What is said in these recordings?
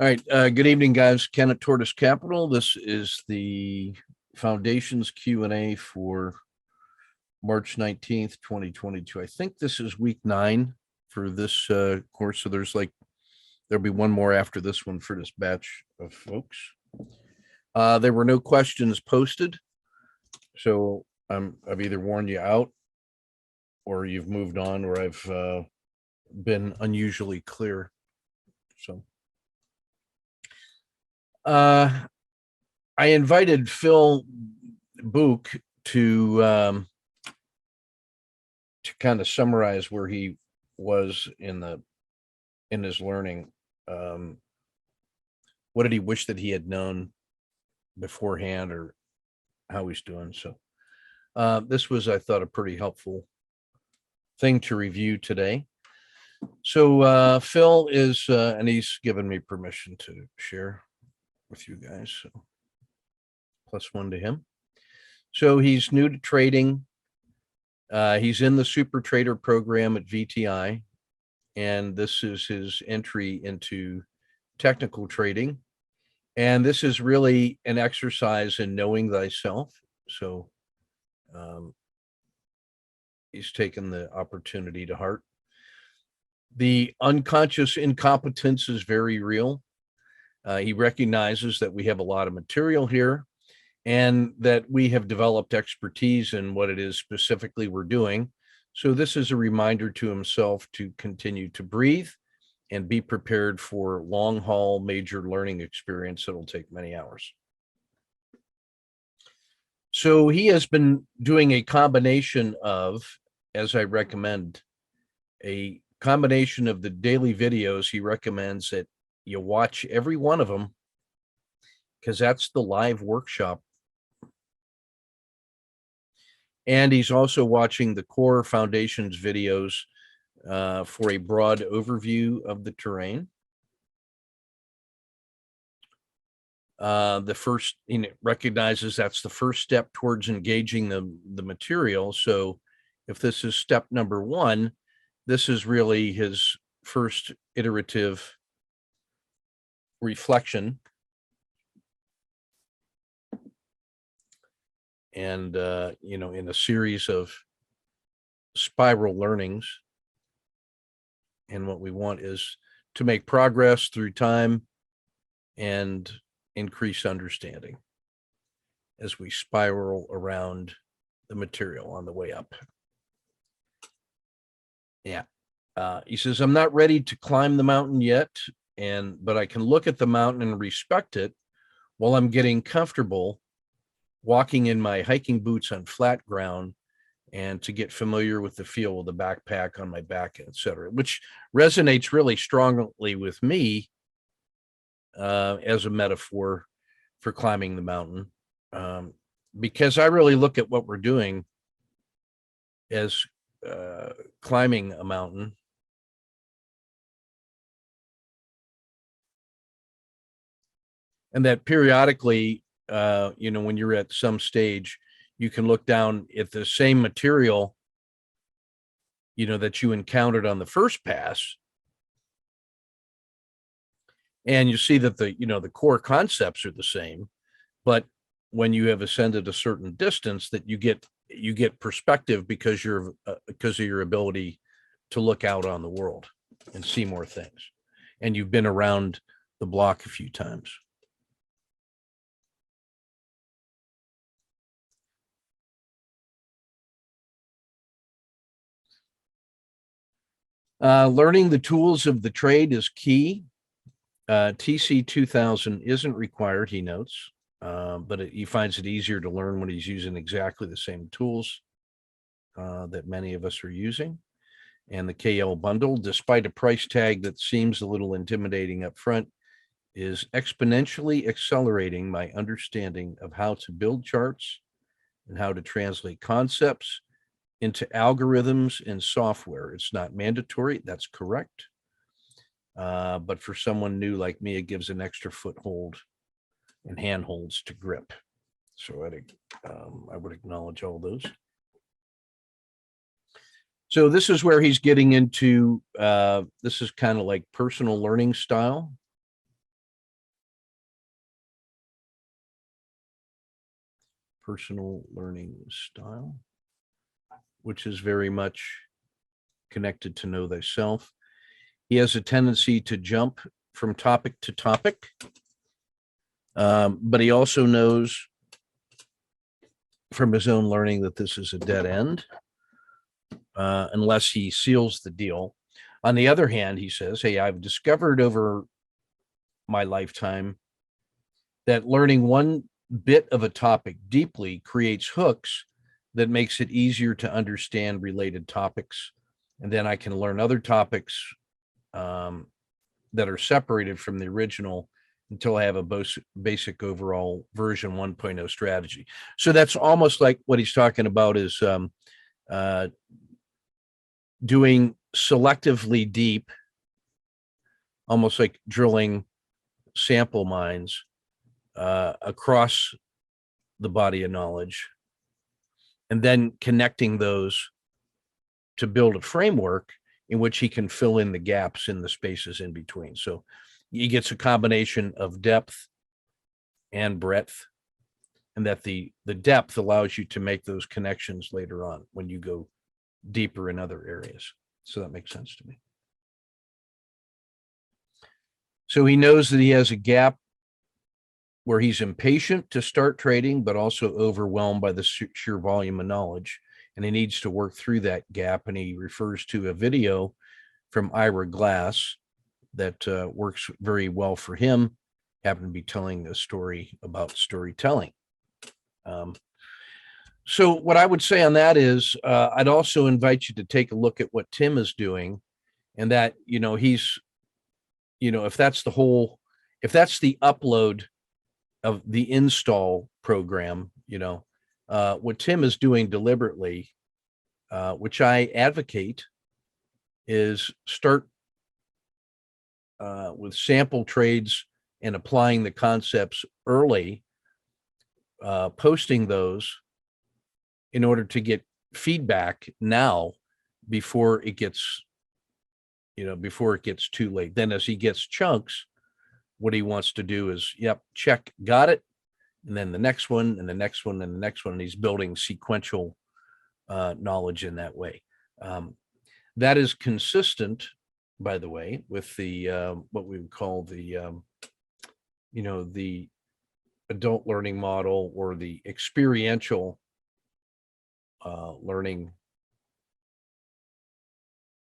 All right. Good evening, guys. Ken at Tortoise Capital. This is the Foundations Q&A for March 19th, 2022. I think this is week 9 for this course. So there'll be one more after this one for this batch of folks. There were no questions posted. So I've either warned you out or you've moved on, or I've been unusually clear. So I invited Phil Book to kind of summarize where he was in his learning. What did he wish that he had known beforehand, or how he's doing? So this was, I thought, a pretty helpful thing to review today. So Phil is, and he's given me permission to share with you guys. So +1 to him. So he's new to trading. He's in the Super Trader program at VTI, and this is his entry into technical trading. And this is really an exercise in knowing thyself. So he's taken the opportunity to heart. The unconscious incompetence is very real. He recognizes that we have a lot of material here and that we have developed expertise in what it is specifically we're doing. So this is a reminder to himself to continue to breathe and be prepared for long haul major learning experience that'll take many hours. So he has been doing a combination of, as I recommend, a combination of the daily videos. He recommends that you watch every one of them, because that's the live workshop. And he's also watching the core foundations videos for a broad overview of the terrain. The first, recognizes that's the first step towards engaging the material. So if this is step number 1, this is really his first iterative reflection. And, in a series of spiral learnings. And what we want is to make progress through time and increase understanding as we spiral around the material on the way up. Yeah. He says, I'm not ready to climb the mountain yet, but I can look at the mountain and respect it while I'm getting comfortable walking in my hiking boots on flat ground, and to get familiar with the feel of the backpack on my back, etc., which resonates really strongly with me as a metaphor for climbing the mountain, because I really look at what we're doing as climbing a mountain. And that periodically, when you're at some stage, you can look down at the same material, that you encountered on the first pass. And you see that the core concepts are the same, but when you have ascended a certain distance, that you get perspective because of your ability to look out on the world and see more things. And you've been around the block a few times. Learning the tools of the trade is key. TC 2000 isn't required, he notes, but he finds it easier to learn when he's using exactly the same tools that many of us are using. And the KL bundle, despite a price tag that seems a little intimidating up front, is exponentially accelerating my understanding of how to build charts and how to translate concepts into algorithms and software. It's not mandatory, that's correct. But for someone new like me, it gives an extra foothold and handholds to grip. So I would acknowledge all those. So this is where he's getting into, this is kind of like personal learning style. personal learning style, which is very much connected to know thyself. He has a tendency to jump from topic to topic, but he also knows from his own learning that this is a dead end, unless he seals the deal. On the other hand, he says, hey, I've discovered over my lifetime that learning one bit of a topic deeply creates hooks that makes it easier to understand related topics. And then I can learn other topics that are separated from the original until I have a basic overall version 1.0 strategy. So that's almost like what he's talking about is doing selectively deep, almost like drilling sample mines across the body of knowledge, and then connecting those to build a framework in which he can fill in the gaps in the spaces in between. So he gets a combination of depth and breadth, and that the depth allows you to make those connections later on when you go deeper in other areas. So that makes sense to me. So he knows that he has a gap where he's impatient to start trading, but also overwhelmed by the sheer volume of knowledge. And he needs to work through that gap. And he refers to a video from Ira Glass that works very well for him. Happened to be telling a story about storytelling. So what I would say on that is I'd also invite you to take a look at what Tim is doing, and that, he's, if that's the upload of the install program, what Tim is doing deliberately, which I advocate, is start with sample trades and applying the concepts early, posting those in order to get feedback now before it gets too late. Then as he gets chunks, what he wants to do is, yep, check, got it. And then the next one and the next one and the next one. And he's building sequential knowledge in that way. That is consistent, by the way, with the what we would call the the adult learning model, or the experiential learning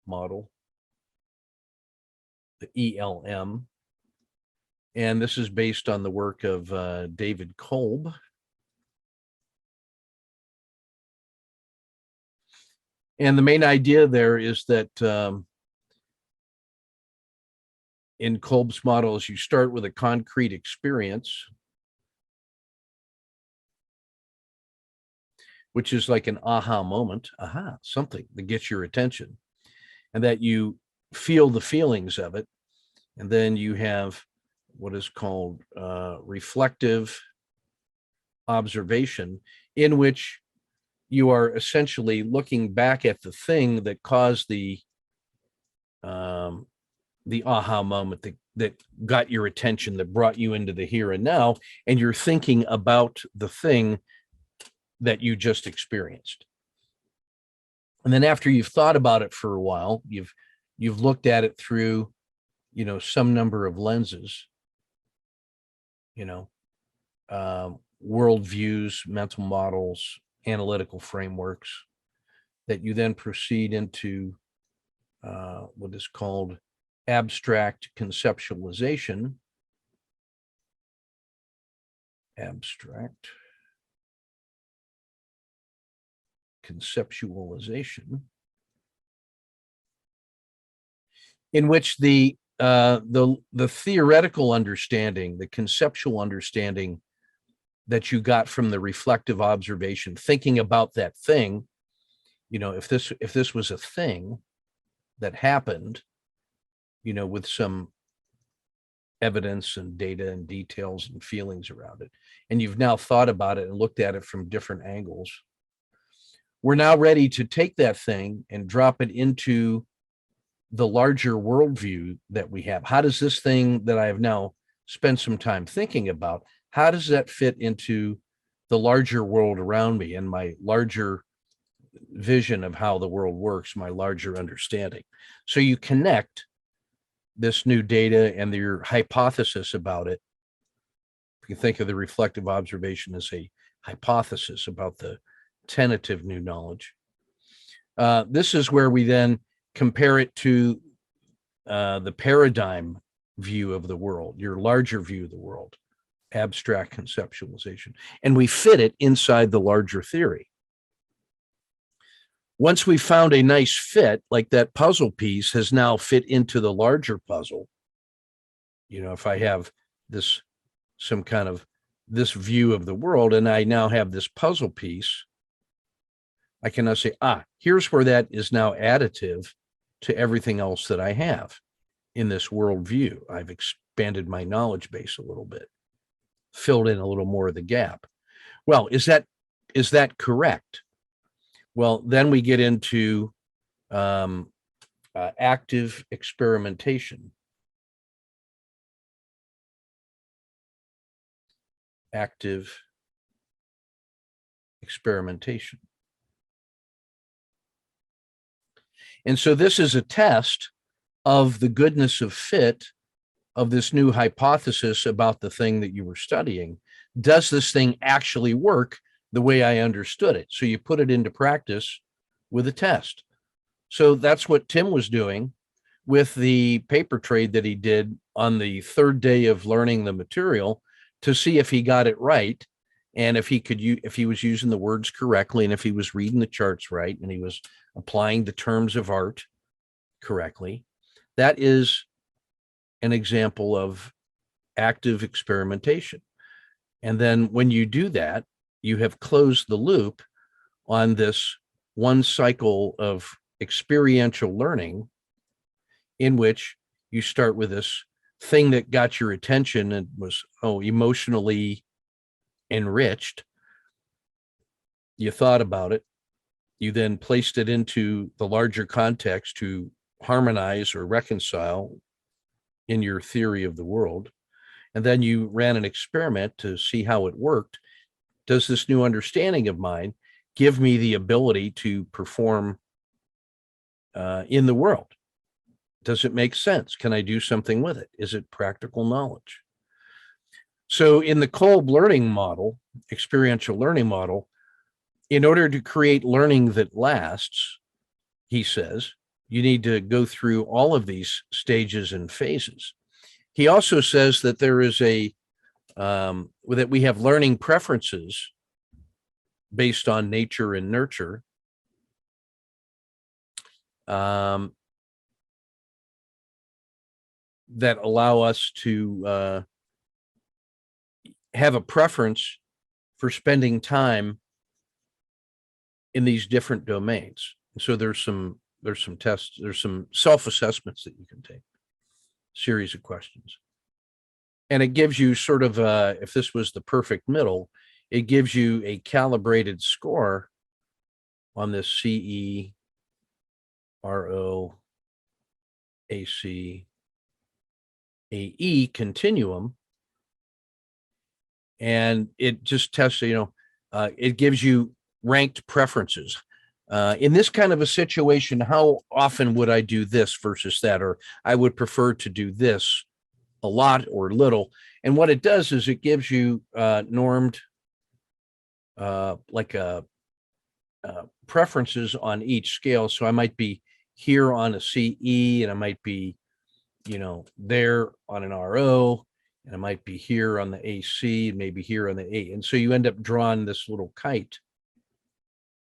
model, the ELM. And this is based on the work of David Kolb. And the main idea there is that in Kolb's models, you start with a concrete experience, which is like an aha moment, something that gets your attention, and that you feel the feelings of it. And then you have what is called reflective observation, in which you are essentially looking back at the thing that caused the aha moment that got your attention, that brought you into the here and now, and you're thinking about the thing that you just experienced. And then after you've thought about it for a while, you've looked at it through, some number of lenses, worldviews, mental models, analytical frameworks, that you then proceed into what is called abstract conceptualization. Abstract conceptualization, in which the theoretical understanding, the conceptual understanding that you got from the reflective observation, thinking about that thing, if this was a thing that happened, with some evidence and data and details and feelings around it, and you've now thought about it and looked at it from different angles, we're now ready to take that thing and drop it into the larger worldview that we have. How does this thing that I have now spent some time thinking about, how does that fit into the larger world around me and my larger vision of how the world works, my larger understanding. So you connect this new data and your hypothesis about it. You can think of the reflective observation as a hypothesis about the tentative new knowledge. This is where we then compare it to the paradigm view of the world, your larger view of the world, abstract conceptualization, and we fit it inside the larger theory. Once we found a nice fit, like that puzzle piece has now fit into the larger puzzle. You know, if I have this, some kind of this view of the world, and I now have this puzzle piece, I can now say, here's where that is now additive to everything else that I have in this worldview. I've expanded my knowledge base a little bit, filled in a little more of the gap. Well, is that correct? Well, then we get into active experimentation. Active experimentation. And so this is a test of the goodness of fit of this new hypothesis about the thing that you were studying. Does this thing actually work the way I understood it? So you put it into practice with a test. So that's what Tim was doing with the paper trade that he did on the third day of learning the material to see if he got it right, and if he was using the words correctly, and if he was reading the charts right, and he was applying the terms of art correctly. That is an example of active experimentation. And then when you do that, you have closed the loop on this one cycle of experiential learning, in which you start with this thing that got your attention and was emotionally enriched. You thought about it. You then placed it into the larger context to harmonize or reconcile in your theory of the world. And then you ran an experiment to see how it worked. Does this new understanding of mine give me the ability to perform in the world? Does it make sense? Can I do something with it? Is it practical knowledge? So in the Kolb learning model, experiential learning model, in order to create learning that lasts, he says, you need to go through all of these stages and phases. He also says that there is that we have learning preferences based on nature and nurture. That allow us to have a preference for spending time in these different domains. So there's some tests, there's some self-assessments that you can take, series of questions. And it gives you sort of, if this was the perfect middle, it gives you a calibrated score on this CE, RO, AC, AE continuum. And it just tests, it gives you ranked preferences. In this kind of a situation, how often would I do this versus that? Or I would prefer to do this a lot or little. And what it does is it gives you normed preferences on each scale. So I might be here on a CE, and I might be, there on an RO, and I might be here on the AC, and maybe here on the A. And so you end up drawing this little kite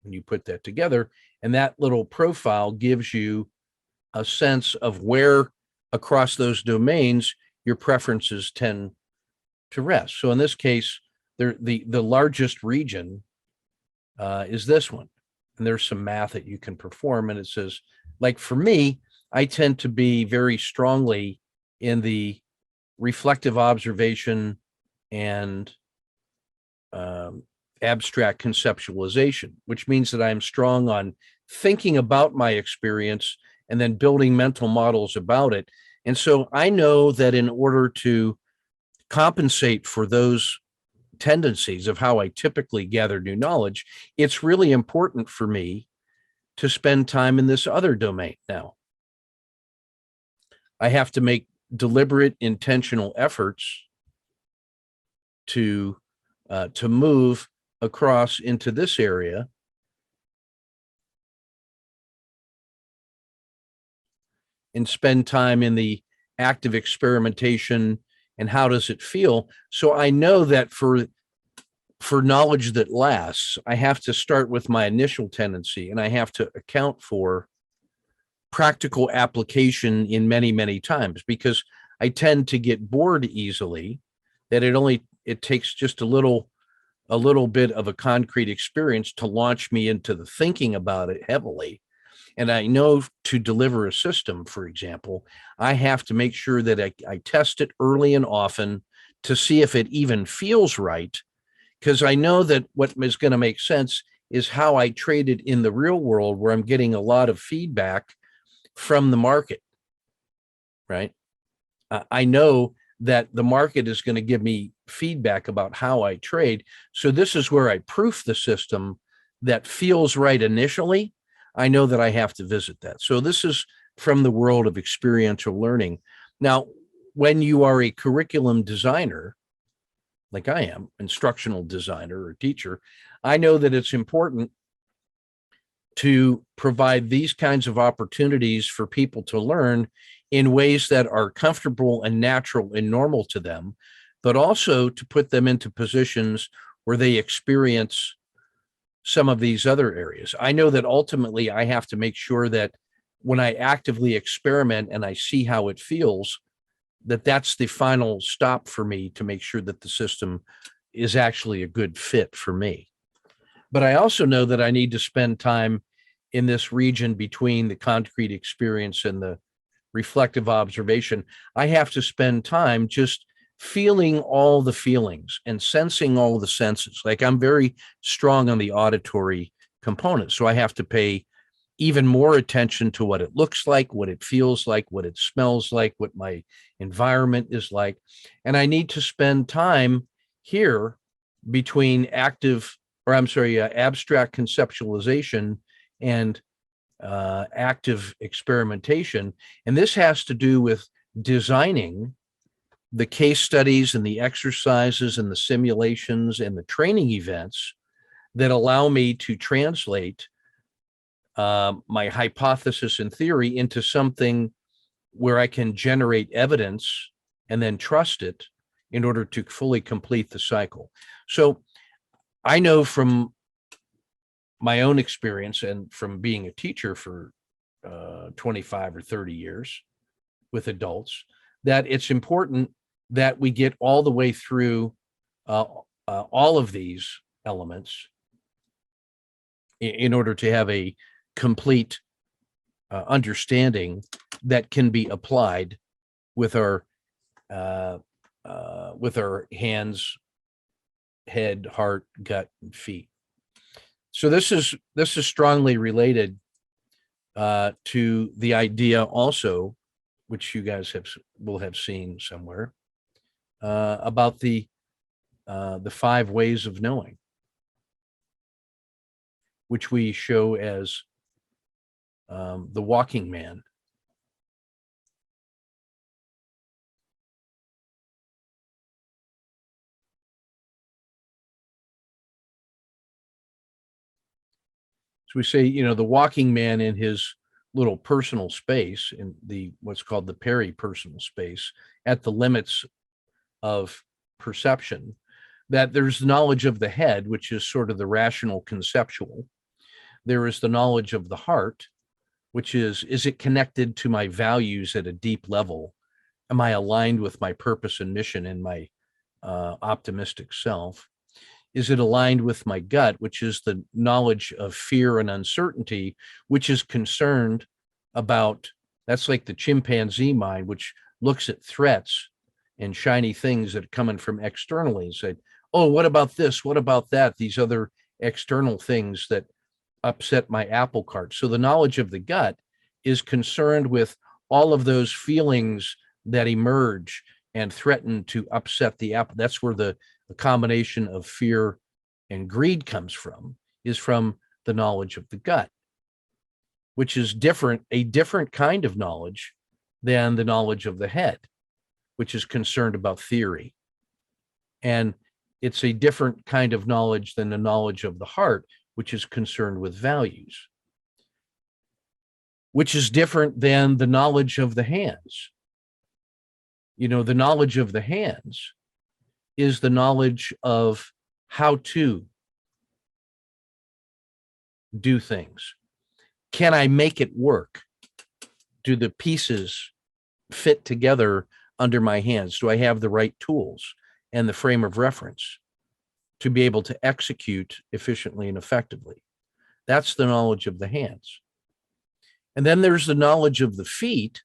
when you put that together. And that little profile gives you a sense of where across those domains your preferences tend to rest. So in this case, the largest region is this one. And there's some math that you can perform. And it says, like for me, I tend to be very strongly in the reflective observation and abstract conceptualization, which means that I'm strong on thinking about my experience and then building mental models about it. And so I know that in order to compensate for those tendencies of how I typically gather new knowledge, it's really important for me to spend time in this other domain now. I have to make deliberate, intentional efforts to move across into this area and spend time in the active experimentation and how does it feel. So I know that for knowledge that lasts, I have to start with my initial tendency, and I have to account for practical application in many, many times, because I tend to get bored easily, that it takes just a little bit of a concrete experience to launch me into the thinking about it heavily. And I know to deliver a system, for example, I have to make sure that I test it early and often to see if it even feels right, because I know that what is going to make sense is how I trade it in the real world, where I'm getting a lot of feedback from the market, right? I know that the market is going to give me feedback about how I trade. So this is where I proof the system that feels right initially. I know that I have to visit that. So this is from the world of experiential learning. Now, when you are a curriculum designer, like I am, instructional designer or teacher, I know that it's important to provide these kinds of opportunities for people to learn in ways that are comfortable and natural and normal to them, but also to put them into positions where they experience some of these other areas. I know that ultimately I have to make sure that when I actively experiment and I see how it feels, that that's the final stop for me to make sure that the system is actually a good fit for me. But I also know that I need to spend time in this region between the concrete experience and the reflective observation. I have to spend time just feeling all the feelings and sensing all the senses. Like, I'm very strong on the auditory component, so I have to pay even more attention to what it looks like, what it feels like, what it smells like, what my environment is like. And I need to spend time here between abstract conceptualization and active experimentation. And this has to do with designing the case studies and the exercises and the simulations and the training events that allow me to translate my hypothesis and theory into something where I can generate evidence and then trust it in order to fully complete the cycle. So I know from my own experience and from being a teacher for 25 or 30 years with adults, that it's important that we get all the way through all of these elements in order to have a complete understanding that can be applied with our hands, head, heart, gut, and feet. So this is strongly related to the idea also, which you guys will have seen somewhere, about the 5 ways of knowing, which we show as the walking man. So we say, the walking man in his little personal space, in what's called the peri-personal space, at the limits of perception, that there's knowledge of the head, which is sort of the rational conceptual. There is the knowledge of the heart, which is it connected to my values at a deep level? Am I aligned with my purpose and mission and my optimistic self? Is it aligned with my gut, which is the knowledge of fear and uncertainty, which is concerned about, that's like the chimpanzee mind, which looks at threats and shiny things that are coming from externally and say, oh, what about this? What about that? These other external things that upset my apple cart. So the knowledge of the gut is concerned with all of those feelings that emerge and threaten to upset the apple. That's where the a combination of fear and greed comes from, is from the knowledge of the gut, which is a different kind of knowledge than the knowledge of the head, which is concerned about theory. And it's a different kind of knowledge than the knowledge of the heart, which is concerned with values, which is different than the knowledge of the hands. You know, the knowledge of the hands is the knowledge of how to do things. Can I make it work? Do the pieces fit together under my hands? Do I have the right tools and the frame of reference to be able to execute efficiently and effectively? That's the knowledge of the hands. And then there's the knowledge of the feet,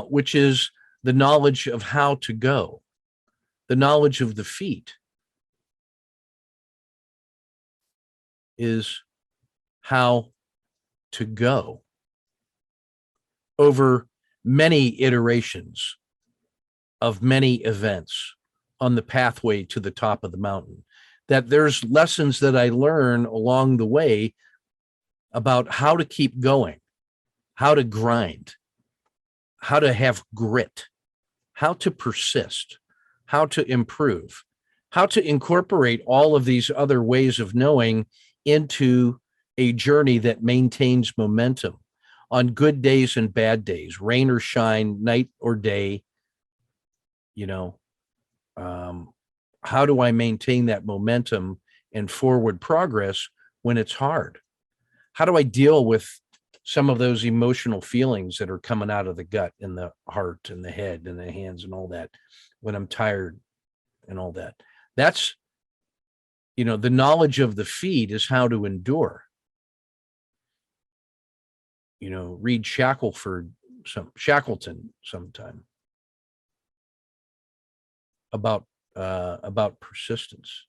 which is the knowledge of how to go. The knowledge of the feet is how to go over many iterations of many events on the pathway to the top of the mountain. That there's lessons that I learn along the way about how to keep going, how to grind, how to have grit, how to persist, how to improve, how to incorporate all of these other ways of knowing into a journey that maintains momentum on good days and bad days, rain or shine, night or day. You know, how do I maintain that momentum and forward progress when it's hard? How do I deal with some of those emotional feelings that are coming out of the gut and the heart and the head and the hands and all that when I'm tired and all that? That's, you know, the knowledge of the feet is how to endure. You know, read Shackleton sometime about persistence.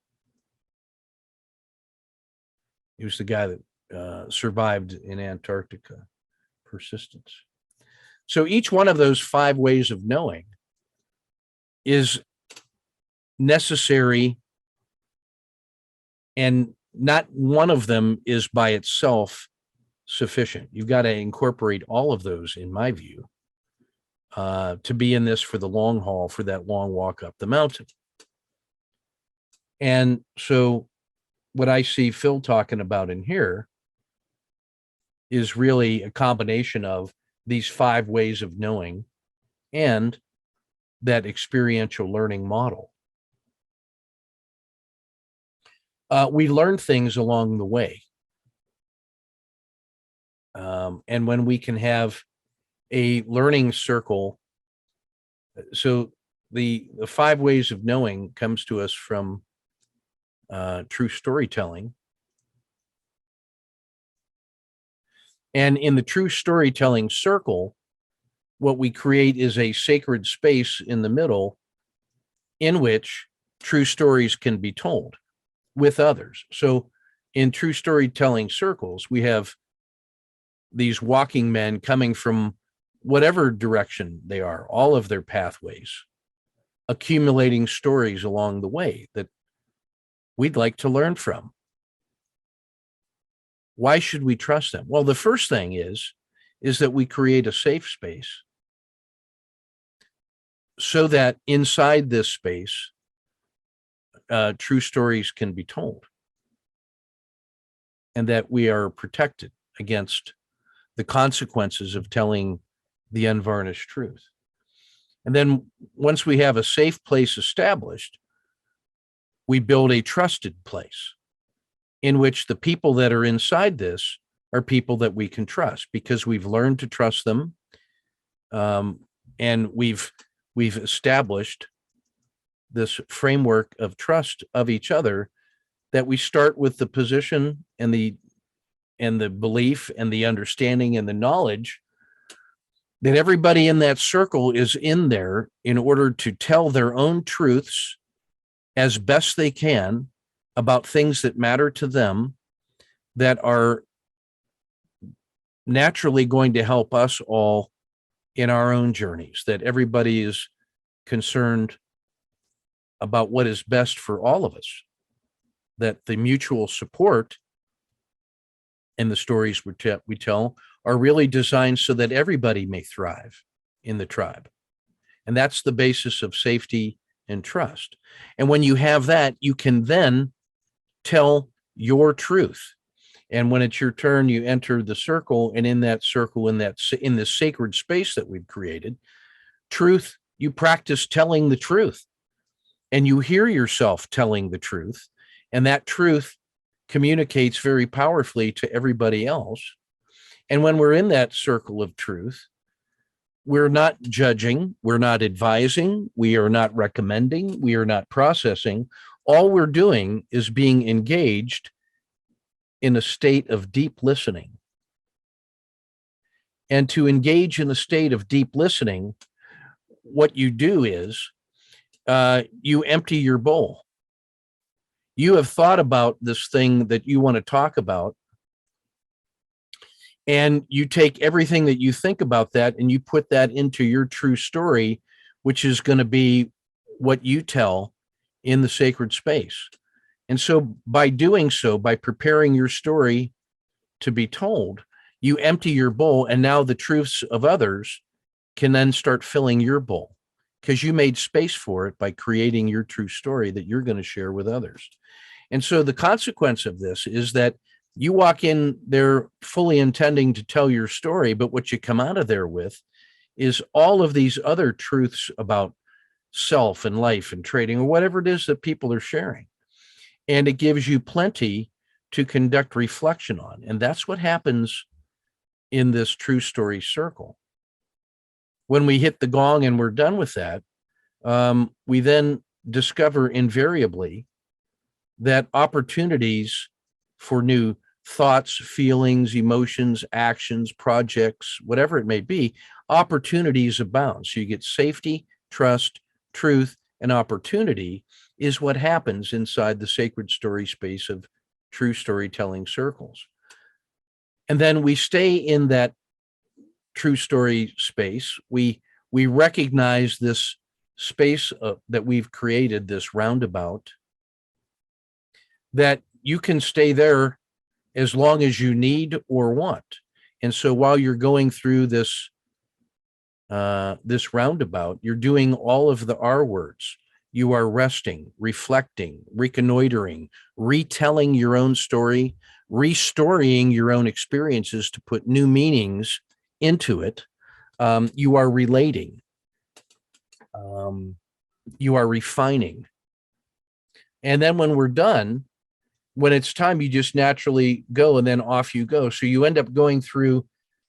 He was the guy that survived in Antarctica. Persistence. So each one of those 5 ways of knowing is necessary, and not one of them is by itself sufficient. You've got to incorporate all of those, in my view, to be in this for the long haul, for that long walk up the mountain. And so what I see Phil talking about in here is really a combination of these 5 ways of knowing and that experiential learning model. We learn things along the way. And when we can have a learning circle, so the 5 ways of knowing comes to us from true storytelling. And in the true storytelling circle, what we create is a sacred space in the middle in which true stories can be told with others. So in true storytelling circles, we have these walking men coming from whatever direction they are, all of their pathways, accumulating stories along the way that we'd like to learn from. Why should we trust them? Well, the first thing is that we create a safe space so that inside this space, true stories can be told, and that we are protected against the consequences of telling the unvarnished truth. And then once we have a safe place established, we build a trusted place in which the people that are inside this are people that we can trust, because we've learned to trust them, and we've established this framework of trust of each other, that we start with the position and the belief and the understanding and the knowledge that everybody in that circle is in there in order to tell their own truths as best they can about things that matter to them, that are naturally going to help us all in our own journeys, that everybody is concerned about what is best for all of us, that the mutual support and the stories we tell are really designed so that everybody may thrive in the tribe. And that's the basis of safety and trust. And when you have that, you can then tell your truth. And when it's your turn, you enter the circle, and in that circle, in this sacred space that we've created, truth, you practice telling the truth, and you hear yourself telling the truth, and that truth communicates very powerfully to everybody else. And when we're in that circle of truth, we're not judging, we're not advising, we are not recommending, we are not processing. All we're doing is being engaged in a state of deep listening. And to engage in a state of deep listening, what you do is you empty your bowl. You have thought about this thing that you want to talk about, and you take everything that you think about that and you put that into your true story, which is going to be what you tell in the sacred space. And so by doing so, by preparing your story to be told, you empty your bowl, and now the truths of others can then start filling your bowl, because you made space for it by creating your true story that you're going to share with others. And so the consequence of this is that you walk in there fully intending to tell your story, but what you come out of there with is all of these other truths about self and life and trading, or whatever it is that people are sharing. And it gives you plenty to conduct reflection on. And that's what happens in this true story circle. When we hit the gong and we're done with that, we then discover invariably that opportunities for new thoughts, feelings, emotions, actions, projects, whatever it may be, opportunities abound. So you get safety, trust, truth, and opportunity is what happens inside the sacred story space of true storytelling circles. And then we stay in that true story space. We recognize this space that we've created, this roundabout, that you can stay there as long as you need or want. And so while you're going through this roundabout, you're doing all of the R words. You are resting, reflecting, reconnoitering, retelling your own story, restoring your own experiences to put new meanings into it. You are relating. You are refining. And then when we're done, when it's time, you just naturally go, and then off you go. So you end up going through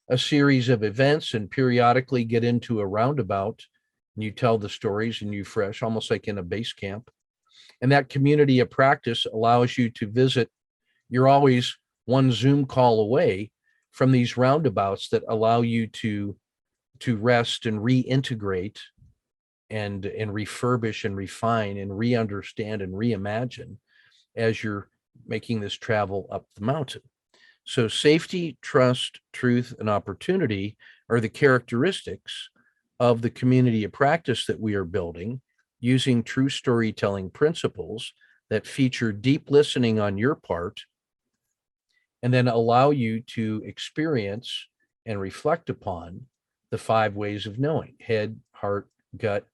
a series of events and periodically get into a roundabout, and you tell the stories and you fresh, almost like in a base camp. And that community of practice allows you to visit. You're always one Zoom call away from these roundabouts that allow you to rest and reintegrate and refurbish and refine and re-understand and reimagine as you're making this travel up the mountain. So safety, trust, truth, and opportunity are the characteristics of the community of practice that we are building using true storytelling principles that feature deep listening on your part, and then allow you to experience and reflect upon the 5 ways of knowing: head, heart, gut,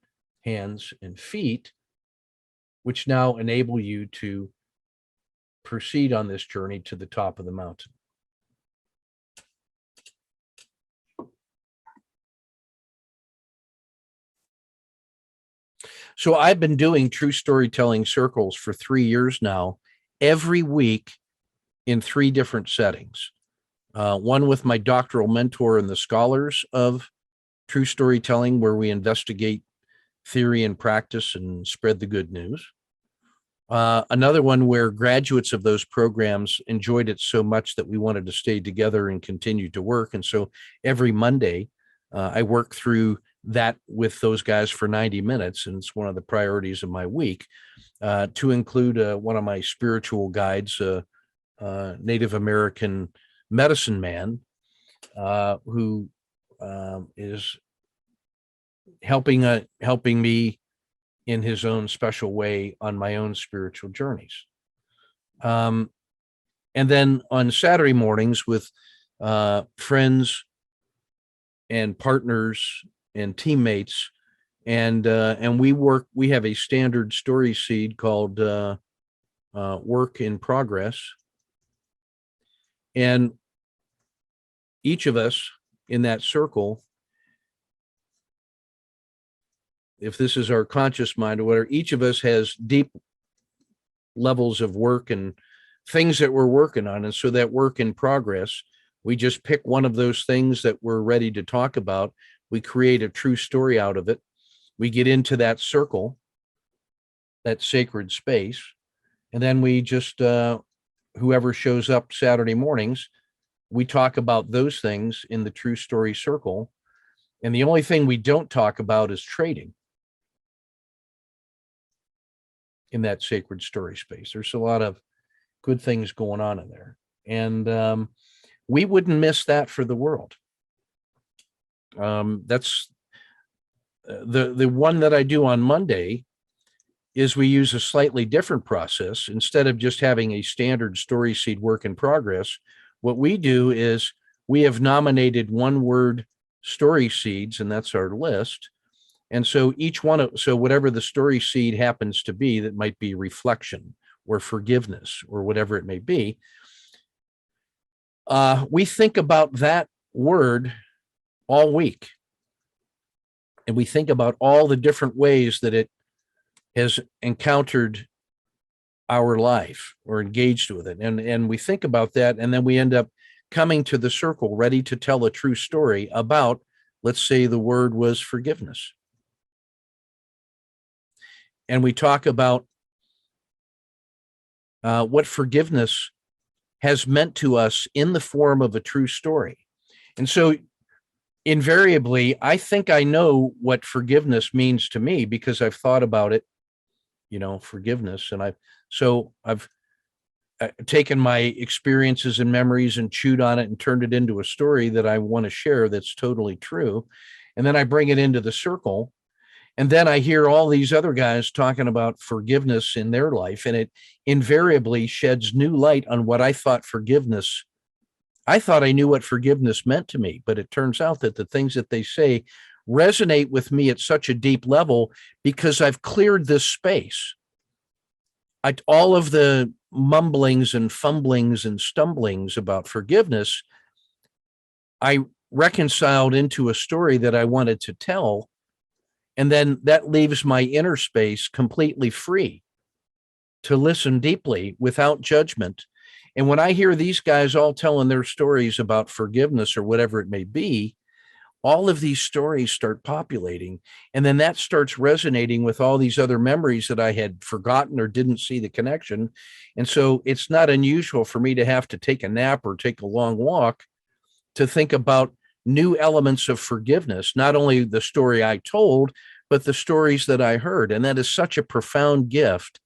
hands, and feet, which now enable you to proceed on this journey to the top of the mountain. So I've been doing true storytelling circles for 3 years now, every week in 3 different settings. One with my doctoral mentor and the scholars of true storytelling, where we investigate theory and practice and spread the good news. Another one where graduates of those programs enjoyed it so much that we wanted to stay together and continue to work. And so every Monday, I work through that with those guys for 90 minutes. And it's one of the priorities of my week, to include one of my spiritual guides, Native American medicine man, who is helping me in his own special way on my own spiritual journeys. And then on Saturday mornings with friends and partners and teammates, and we have a standard story seed called Work in Progress. And each of us in that circle, if this is our conscious mind or whatever, each of us has deep levels of work and things that we're working on. And so that work in progress, we just pick one of those things that we're ready to talk about. We create a true story out of it. We get into that circle, that sacred space. And then we just, whoever shows up Saturday mornings, we talk about those things in the true story circle. And the only thing we don't talk about is trading in that sacred story space. There's a lot of good things going on in there. And we wouldn't miss that for the world. That's the one that I do on Monday is we use a slightly different process. Instead of just having a standard story seed work in progress, what we do is we have nominated one word story seeds, and that's our list. And so so whatever the story seed happens to be, that might be reflection or forgiveness or whatever it may be, we think about that word all week. And we think about all the different ways that it has encountered our life or engaged with it. And we think about that, and then we end up coming to the circle ready to tell a true story about, let's say the word was forgiveness. And we talk about what forgiveness has meant to us in the form of a true story. And so invariably, I think I know what forgiveness means to me because I've thought about it, forgiveness. And I've taken my experiences and memories and chewed on it and turned it into a story that I want to share that's totally true. And then I bring it into the circle. And then I hear all these other guys talking about forgiveness in their life, and it invariably sheds new light on what I thought forgiveness. I thought I knew what forgiveness meant to me, but it turns out that the things that they say resonate with me at such a deep level because I've cleared this space. All of the mumblings and fumblings and stumblings about forgiveness, I reconciled into a story that I wanted to tell. And then that leaves my inner space completely free to listen deeply without judgment. And when I hear these guys all telling their stories about forgiveness or whatever it may be, all of these stories start populating. And then that starts resonating with all these other memories that I had forgotten or didn't see the connection. And so it's not unusual for me to have to take a nap or take a long walk to think about new elements of forgiveness, not only the story I told, but the stories that I heard. And that is such a profound gift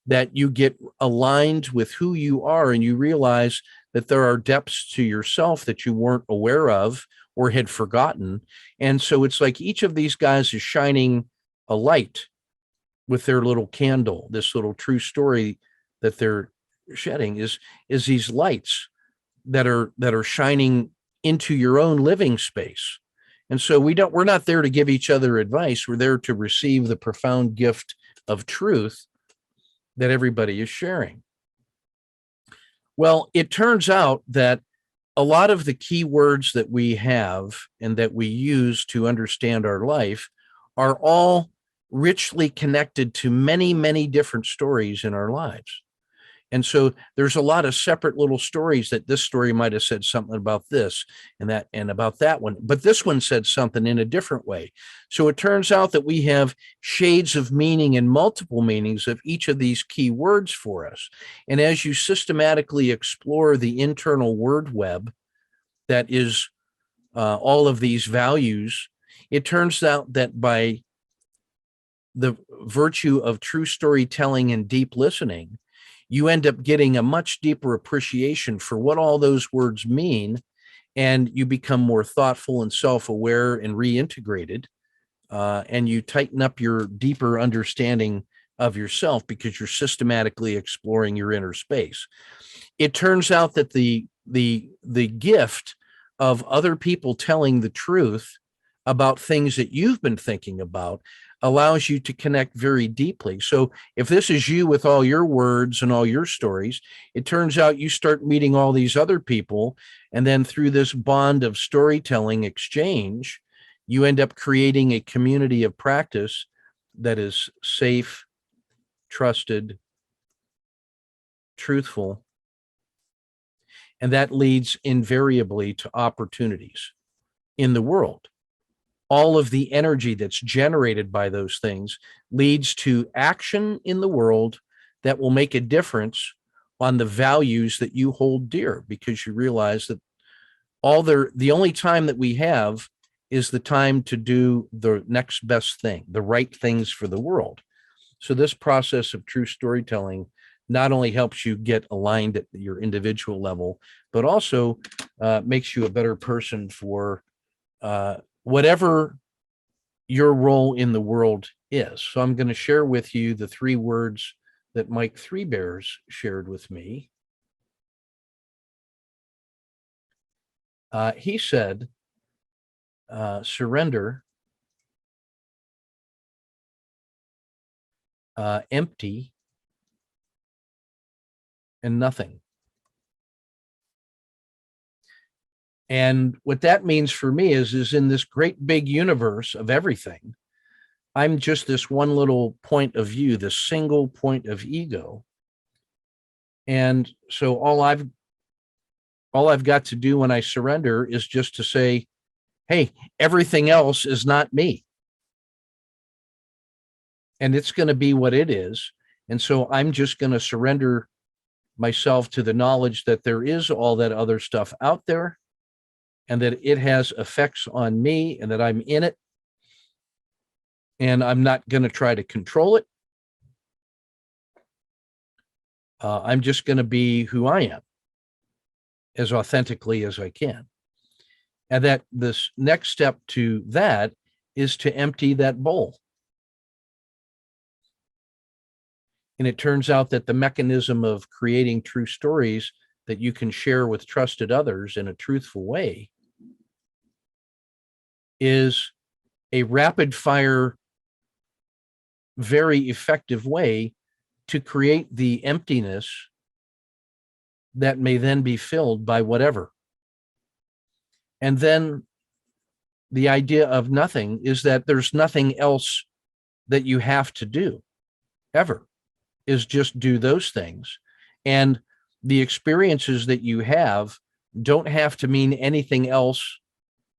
that you get aligned with who you are and you realize that there are depths to yourself that you weren't aware of or had forgotten. And so it's like each of these guys is shining a light with their little candle. This little true story that they're shedding is these lights that are shining into your own living space. And so we're not there to give each other advice. We're there to receive the profound gift of truth that everybody is sharing. Well, it turns out that a lot of the key words that we have and that we use to understand our life are all richly connected to many, many different stories in our lives. And so there's a lot of separate little stories that this story might have said something about this and that and about that one, but this one said something in a different way. So it turns out that we have shades of meaning and multiple meanings of each of these key words for us. And as you systematically explore the internal word web that is all of these values, it turns out that by the virtue of true storytelling and deep listening, you end up getting a much deeper appreciation for what all those words mean, and you become more thoughtful and self-aware and reintegrated and you tighten up your deeper understanding of yourself because you're systematically exploring your inner space. It turns out that the gift of other people telling the truth about things that you've been thinking about allows you to connect very deeply. So if this is you with all your words and all your stories, it turns out you start meeting all these other people, and then through this bond of storytelling exchange, you end up creating a community of practice that is safe, trusted, truthful, and that leads invariably to opportunities in the world. All of the energy that's generated by those things leads to action in the world that will make a difference on the values that you hold dear, because you realize that the only time that we have is the time to do the next best thing, the right things for the world. So this process of true storytelling not only helps you get aligned at your individual level, but also makes you a better person for whatever your role in the world is. So I'm going to share with you the 3 words that Mike Three Bears shared with me. He said, surrender, empty, and nothing. And what that means for me is in this great big universe of everything, I'm just this one little point of view, this single point of ego. And so all I've got to do when I surrender is just to say, hey, everything else is not me. And it's going to be what it is. And so I'm just going to surrender myself to the knowledge that there is all that other stuff out there, and that it has effects on me, and that I'm in it, and I'm not going to try to control it. I'm just going to be who I am as authentically as I can. And that this next step to that is to empty that bowl. And it turns out that the mechanism of creating true stories that you can share with trusted others in a truthful way is a rapid fire, very effective way to create the emptiness that may then be filled by whatever. And then the idea of nothing is that there's nothing else that you have to do ever, is just do those things. And the experiences that you have don't have to mean anything else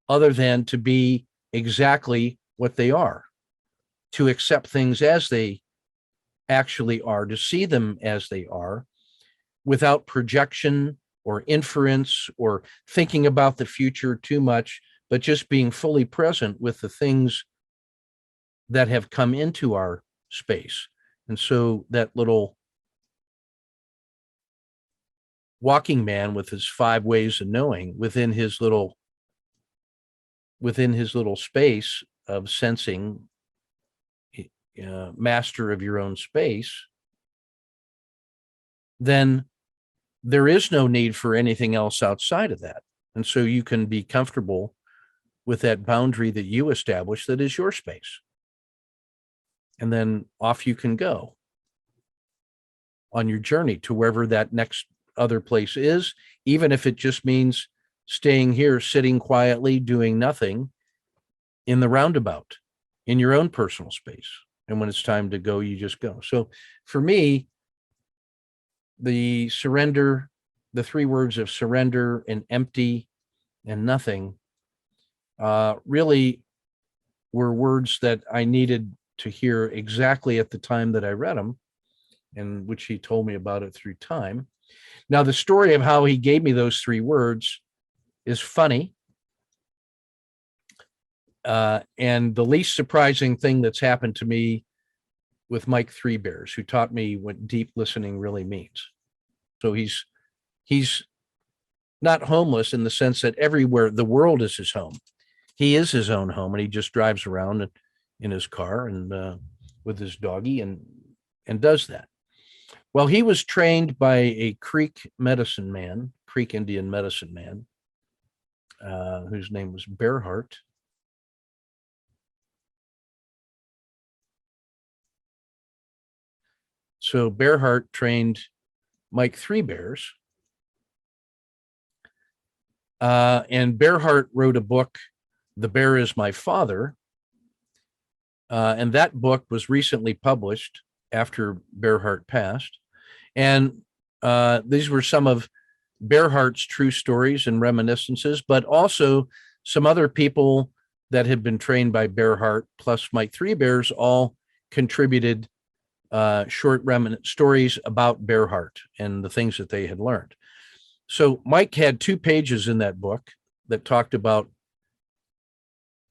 other than to be exactly what they are, to accept things as they actually are, to see them as they are, without projection or inference or thinking about the future too much, but just being fully present with the things that have come into our space. And so that little walking man with his 5 ways of knowing within his little space of sensing, master of your own space, then there is no need for anything else outside of that. And so you can be comfortable with that boundary that you establish that is your space. And then off you can go on your journey to wherever that next other place is, even if it just means staying here, sitting quietly, doing nothing in the roundabout, in your own personal space. And when it's time to go, you just go. So for me, the 3 words of surrender and empty and nothing really were words that I needed to hear exactly at the time that I read them, and which he told me about it through time. Now, the story of how he gave me those 3 words is funny. And the least surprising thing that's happened to me with Mike Three Bears, who taught me what deep listening really means. So he's not homeless in the sense that everywhere the world is his home. He is his own home, and he just drives around and in his car and with his doggie and does that. Well, he was trained by a Creek Indian medicine man, whose name was Bearhart. So Bearhart trained Mike Three Bears. And Bearhart wrote a book, The Bear is My Father. And that book was recently published after Bearhart passed. And these were some of Bearhart's true stories and reminiscences, but also some other people that had been trained by Bearhart, plus Mike Three Bears, all contributed short stories about Bearhart and the things that they had learned. So Mike had 2 pages in that book that talked about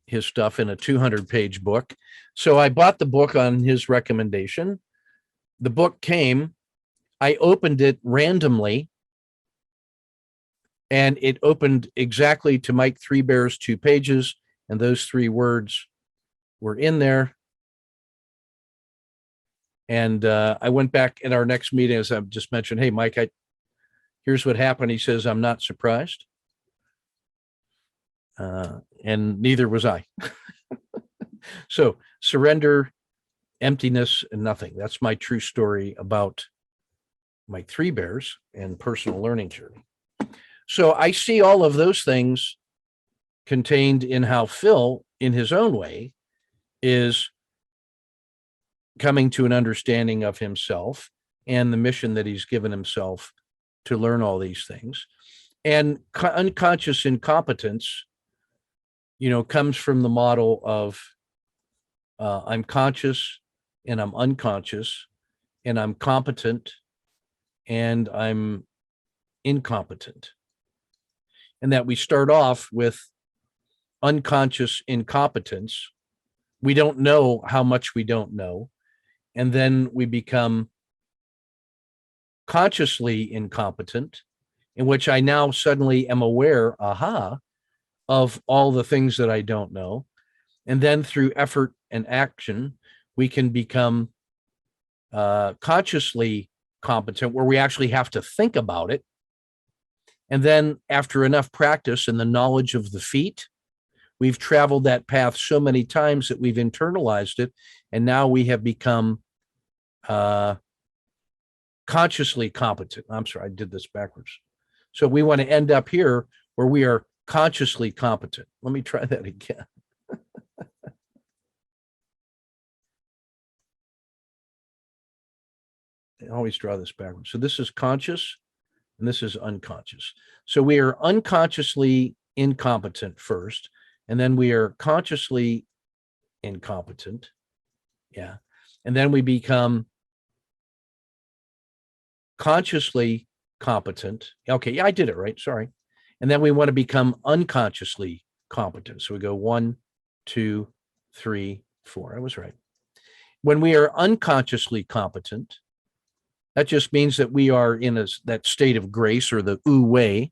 his stuff in a 200-page book. So I bought the book on his recommendation. The book came, I opened it randomly, and it opened exactly to Mike Three Bears' 2 pages, and those 3 words were in there. And I went back in our next meeting, as I just mentioned, hey, Mike, here's what happened. He says, I'm not surprised. And neither was I. So surrender, emptiness, and nothing. That's my true story about Mike Three Bears and personal learning journey. So I see all of those things contained in how Phil, in his own way, is coming to an understanding of himself and the mission that he's given himself to learn all these things. And unconscious incompetence, comes from the model of I'm conscious and I'm unconscious and I'm competent and I'm incompetent. And that we start off with unconscious incompetence. We don't know how much we don't know. And then we become consciously incompetent, in which I now suddenly am aware, of all the things that I don't know. And then through effort and action, we can become consciously competent, where we actually have to think about it. And then after enough practice and the knowledge of the feat, we've traveled that path so many times that we've internalized it. And now we have become consciously competent. I'm sorry, I did this backwards. So we want to end up here where we are consciously competent. Let me try that again. I always draw this backwards. So this is conscious and this is unconscious. So we are unconsciously incompetent first, and then we are consciously incompetent. Yeah. And then we become consciously competent. Okay, yeah, I did it right. Sorry. And then we want to become unconsciously competent. So we go 1, 2, 3, 4. I was right. When we are unconsciously competent, that just means that we are in that state of grace, or the Wu Wei.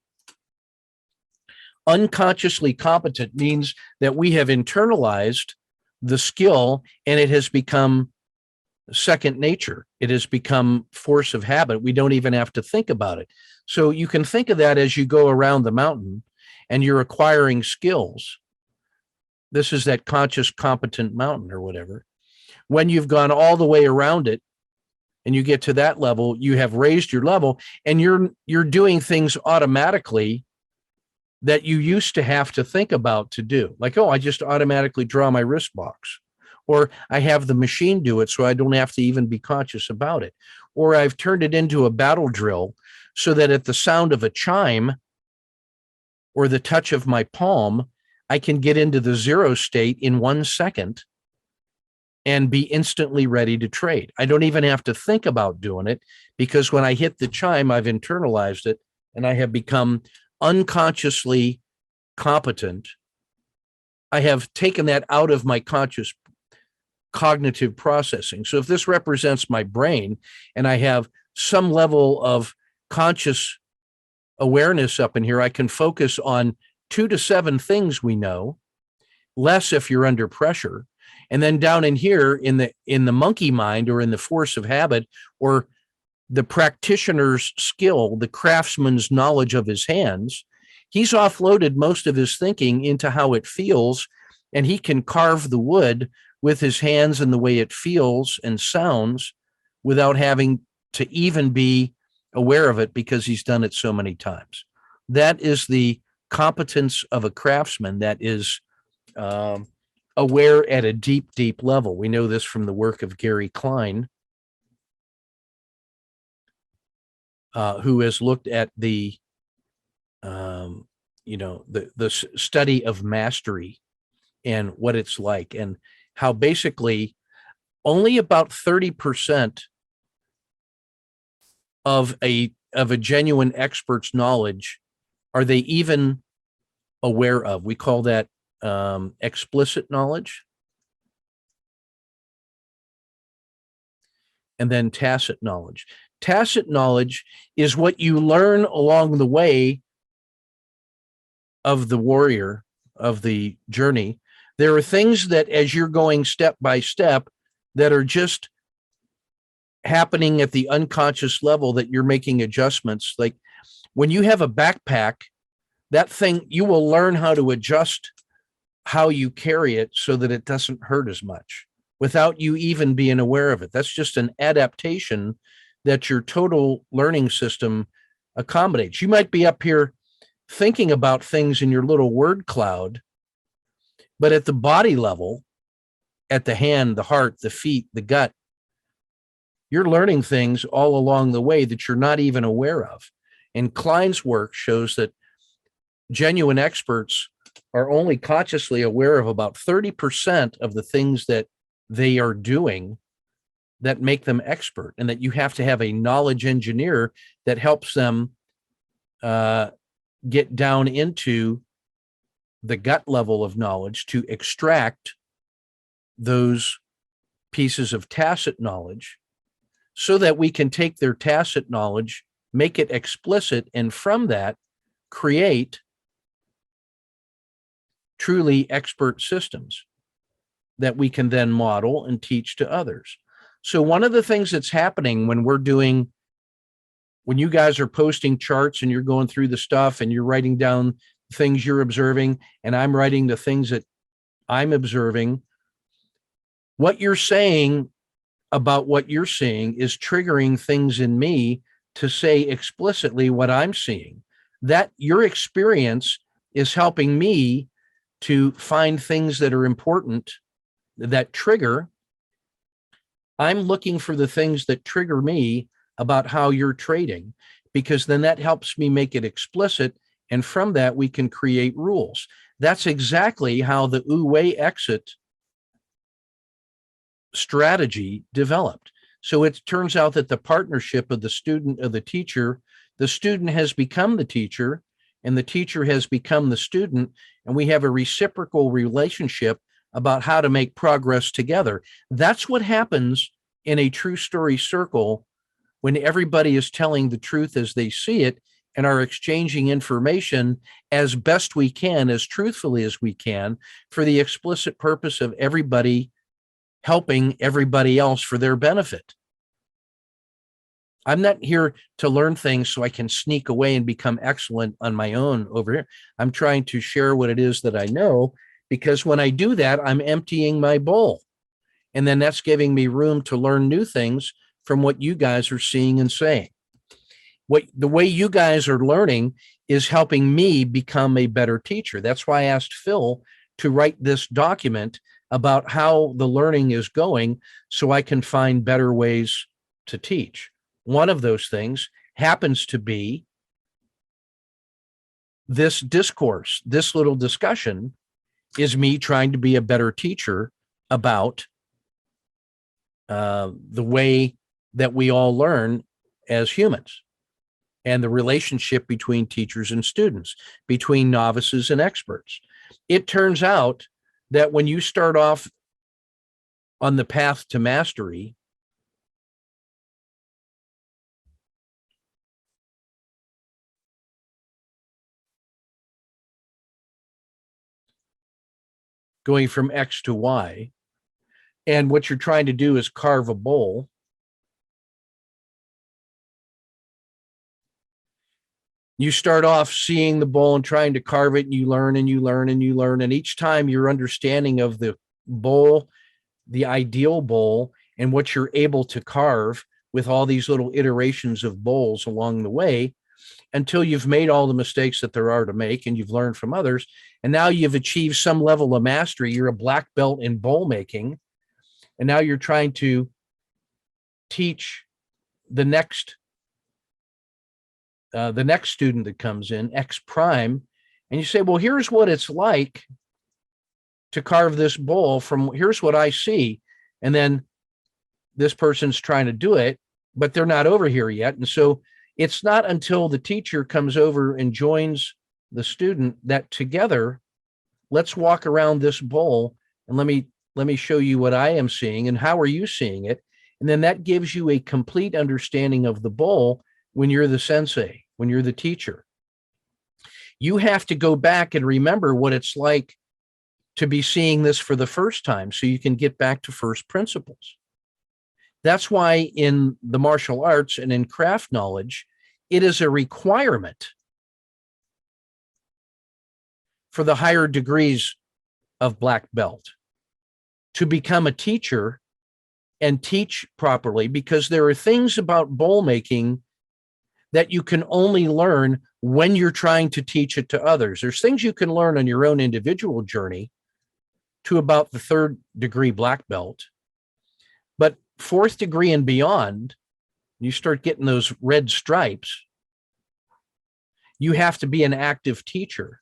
Unconsciously competent means that we have internalized the skill and it has become second nature. It has become force of habit. We don't even have to think about it. So you can think of that as you go around the mountain and you're acquiring skills. This is that conscious competent mountain or whatever. When you've gone all the way around it and you get to that level, you have raised your level and you're doing things automatically that you used to have to think about to do. Like, I just automatically draw my wrist box. Or I have the machine do it so I don't have to even be conscious about it. Or I've turned it into a battle drill so that at the sound of a chime or the touch of my palm, I can get into the 0 state in 1 second and be instantly ready to trade. I don't even have to think about doing it, because when I hit the chime, I've internalized it and I have become unconsciously competent. I have taken that out of my conscious cognitive processing. So if this represents my brain and I have some level of conscious awareness up in here, I can focus on 2 to 7 things we know, less if you're under pressure. And then down in here in the monkey mind, or in the force of habit, or the practitioner's skill, the craftsman's knowledge of his hands, he's offloaded most of his thinking into how it feels, and he can carve the wood with his hands and the way it feels and sounds without having to even be aware of it, because he's done it so many times. That is the competence of a craftsman that is aware at a deep, deep level. We know this from the work of Gary Klein, who has looked at the study of mastery and what it's like, and how basically only about 30% of a genuine expert's knowledge are they even aware of. We call that explicit knowledge. And then tacit knowledge. Tacit knowledge is what you learn along the way of the warrior, of the journey. There are things that, as you're going step by step, that are just happening at the unconscious level, that you're making adjustments. Like when you have a backpack, that thing, you will learn how to adjust how you carry it so that it doesn't hurt as much without you even being aware of it. That's just an adaptation that your total learning system accommodates. You might be up here thinking about things in your little word cloud, but at the body level, at the hand, the heart, the feet, the gut, you're learning things all along the way that you're not even aware of. And Klein's work shows that genuine experts are only consciously aware of about 30% of the things that they are doing that make them expert, and that you have to have a knowledge engineer that helps them get down into the gut level of knowledge to extract those pieces of tacit knowledge, so that we can take their tacit knowledge, make it explicit, and from that create truly expert systems that we can then model and teach to others. So one of the things that's happening when you guys are posting charts and you're going through the stuff and you're writing down things you're observing, and I'm writing the things that I'm observing, what you're saying about what you're seeing is triggering things in me to say explicitly what I'm seeing. That your experience is helping me to find things that are important, that trigger. I'm looking for the things that trigger me about how you're trading, because then that helps me make it explicit. And from that, we can create rules. That's exactly how the Wu-Wei exit strategy developed. So it turns out that the partnership of the student of the teacher, the student has become the teacher, and the teacher has become the student, and we have a reciprocal relationship about how to make progress together. That's what happens in a true story circle, when everybody is telling the truth as they see it and are exchanging information as best we can, as truthfully as we can, for the explicit purpose of everybody helping everybody else for their benefit. I'm not here to learn things so I can sneak away and become excellent on my own over here. I'm trying to share what it is that I know, because when I do that, I'm emptying my bowl. And then that's giving me room to learn new things from what you guys are seeing and saying. The way you guys are learning is helping me become a better teacher. That's why I asked Phil to write this document about how the learning is going, so I can find better ways to teach. One of those things happens to be this discourse. This little discussion is me trying to be a better teacher about the way that we all learn as humans, and the relationship between teachers and students, between novices and experts. It turns out that when you start off on the path to mastery, going from X to Y, And what you're trying to do is carve a bowl. You start off seeing the bowl and trying to carve it, and you learn and you learn and you learn. And each time your understanding of the bowl, the ideal bowl, and what you're able to carve with all these little iterations of bowls along the way, until you've made all the mistakes that there are to make and you've learned from others. And now you've achieved some level of mastery. You're a black belt in bowl making. And now you're trying to teach the next student that comes in, X prime, and you say, well, here's what it's like to carve this bowl from, here's what I see. And then this person's trying to do it, but they're not over here yet. And so it's not until the teacher comes over and joins the student that together, let's walk around this bowl and let me show you what I am seeing and how are you seeing it. And then that gives you a complete understanding of the bowl when you're the sensei, when you're the teacher. You have to go back and remember what it's like to be seeing this for the first time so you can get back to first principles. That's why in the martial arts and in craft knowledge, it is a requirement for the higher degrees of black belt to become a teacher and teach properly, because there are things about bowl making that you can only learn when you're trying to teach it to others. There's things you can learn on your own individual journey to about the 3rd degree black belt, but 4th degree and beyond, you start getting those red stripes, you have to be an active teacher.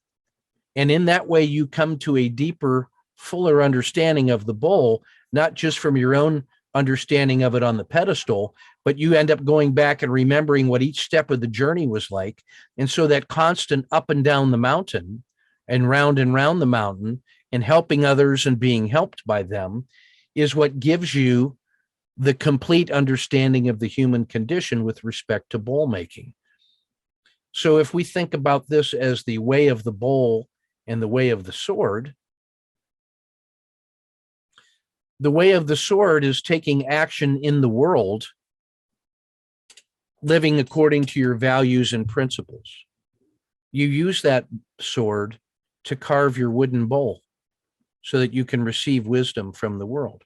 And in that way, you come to a deeper, fuller understanding of the bowl, not just from your own understanding of it on the pedestal, but you end up going back and remembering what each step of the journey was like. And so that constant up and down the mountain and round the mountain and helping others and being helped by them is what gives you the complete understanding of the human condition with respect to bowl making. So if we think about this as the way of the bowl and the way of the sword, the way of the sword is taking action in the world, living according to your values and principles. You use that sword to carve your wooden bowl so that you can receive wisdom from the world.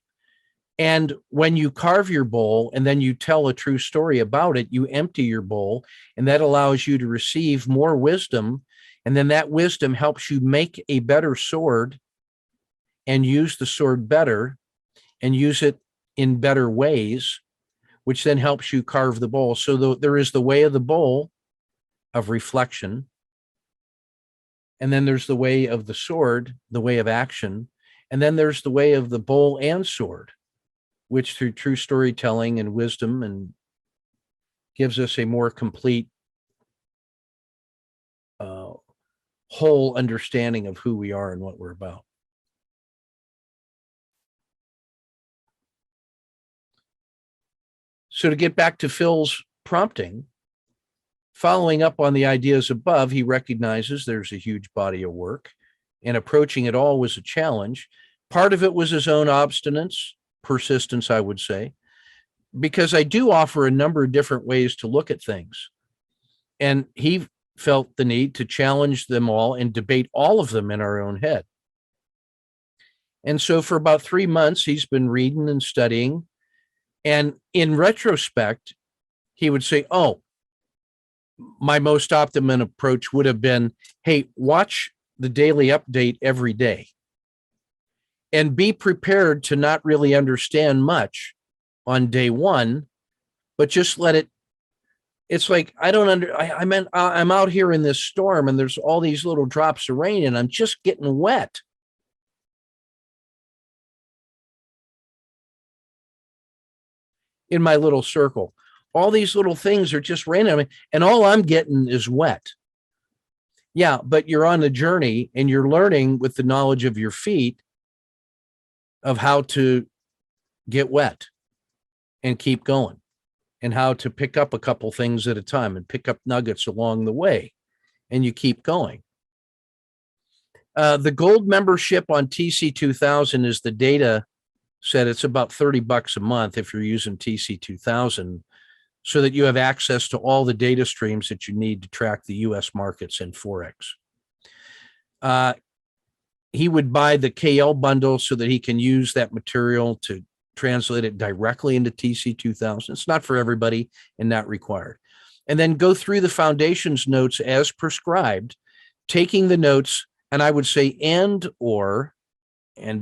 And when you carve your bowl and then you tell a true story about it, you empty your bowl, and that allows you to receive more wisdom. And then that wisdom helps you make a better sword and use the sword better and use it in better ways, which then helps you carve the bowl. So there is the way of the bowl of reflection. And then there's the way of the sword, the way of action. And then there's the way of the bowl and sword, which through true storytelling and wisdom and gives us a more complete whole understanding of who we are and what we're about. So to get back to Phil's prompting, following up on the ideas above, he recognizes there's a huge body of work, and approaching it all was a challenge. Part of it was his own obstinance, persistence, I would say, because I do offer a number of different ways to look at things. And he felt the need to challenge them all and debate all of them in our own head. And so for about 3 months, he's been reading and studying. And in retrospect, he would say, oh, my most optimum approach would have been, hey, watch the daily update every day and be prepared to not really understand much on day one, but just let it. It's like, I'm out here in this storm and there's all these little drops of rain and I'm just getting wet. In my little circle, all these little things are just raining on me, and all I'm getting is wet. Yeah, but you're on the journey and you're learning with the knowledge of your feet of how to get wet and keep going, and how to pick up a couple things at a time and pick up nuggets along the way, and you keep going. The gold membership on TC 2000 is the data said it's about $30 a month if you're using TC 2000, so that you have access to all the data streams that you need to track the US markets and Forex. He would buy the KL bundle so that he can use that material to translate it directly into TC 2000. It's not for everybody and not required. And then go through the foundations notes as prescribed, taking the notes, and I would say and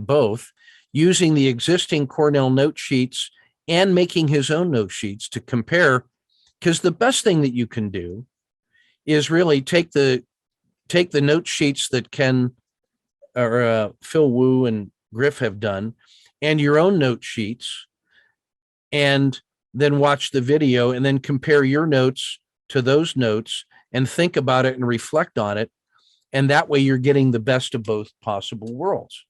both, using the existing Cornell note sheets and making his own note sheets to compare. Because the best thing that you can do is really take the note sheets that Ken or Phil Wu and Griff have done, and your own note sheets, and then watch the video and then compare your notes to those notes and think about it and reflect on it. And that way you're getting the best of both possible worlds.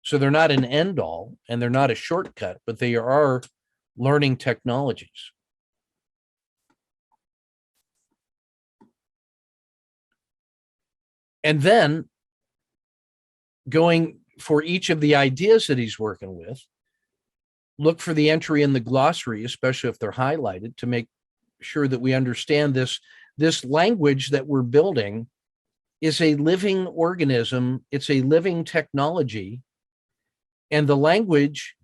So they're not an end all and they're not a shortcut, but they are learning technologies. And then going for each of the ideas that he's working with, look for the entry in the glossary, especially if they're highlighted, to make sure that we understand this language that we're building is a living organism. It's a living technology. And the language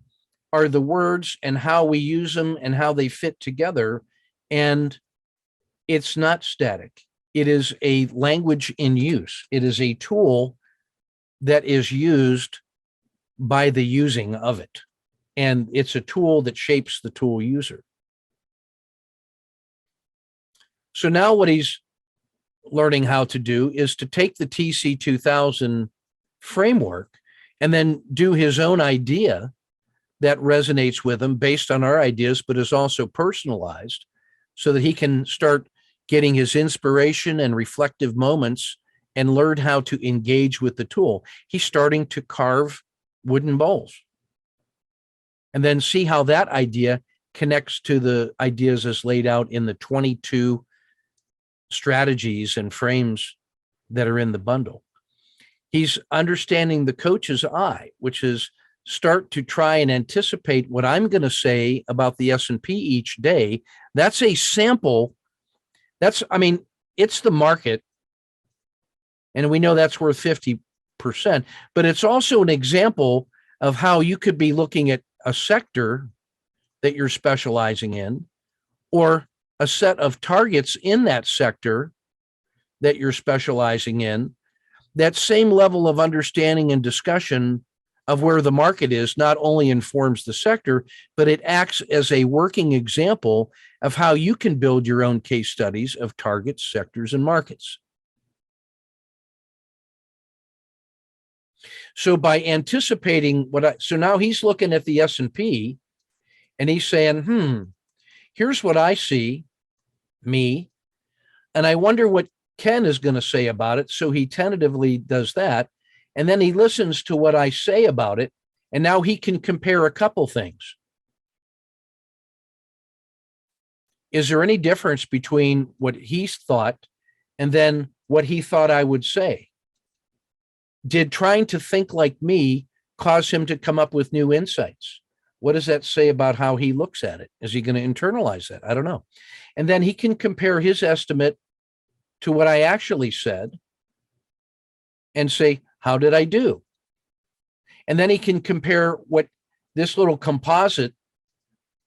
are the words and how we use them and how they fit together. And it's not static. It is a language in use. It is a tool that is used by the using of it. And it's a tool that shapes the tool user. So now what he's learning how to do is to take the TC 2000 framework and then do his own idea that resonates with him based on our ideas, but is also personalized so that he can start getting his inspiration and reflective moments and learn how to engage with the tool. He's starting to carve wooden bowls and then see how that idea connects to the ideas as laid out in the 22 strategies and frames that are in the bundle. He's understanding the coach's eye, which is start to try and anticipate what I'm going to say about the S&P each day. That's a sample. It's the market. And we know that's worth 50%, but it's also an example of how you could be looking at a sector that you're specializing in, or a set of targets in that sector that you're specializing in. That same level of understanding and discussion of where the market is not only informs the sector, but it acts as a working example of how you can build your own case studies of targets, sectors, and markets. So by anticipating so now he's looking at the S&P and he's saying, here's what I see, me, and I wonder what Ken is going to say about it. So he tentatively does that. And then he listens to what I say about it. And now he can compare a couple things. Is there any difference between what he's thought and then what he thought I would say? Did trying to think like me cause him to come up with new insights? What does that say about how he looks at it? Is he going to internalize that? I don't know. And then he can compare his estimate to what I actually said and say, how did I do? And then he can compare what this little composite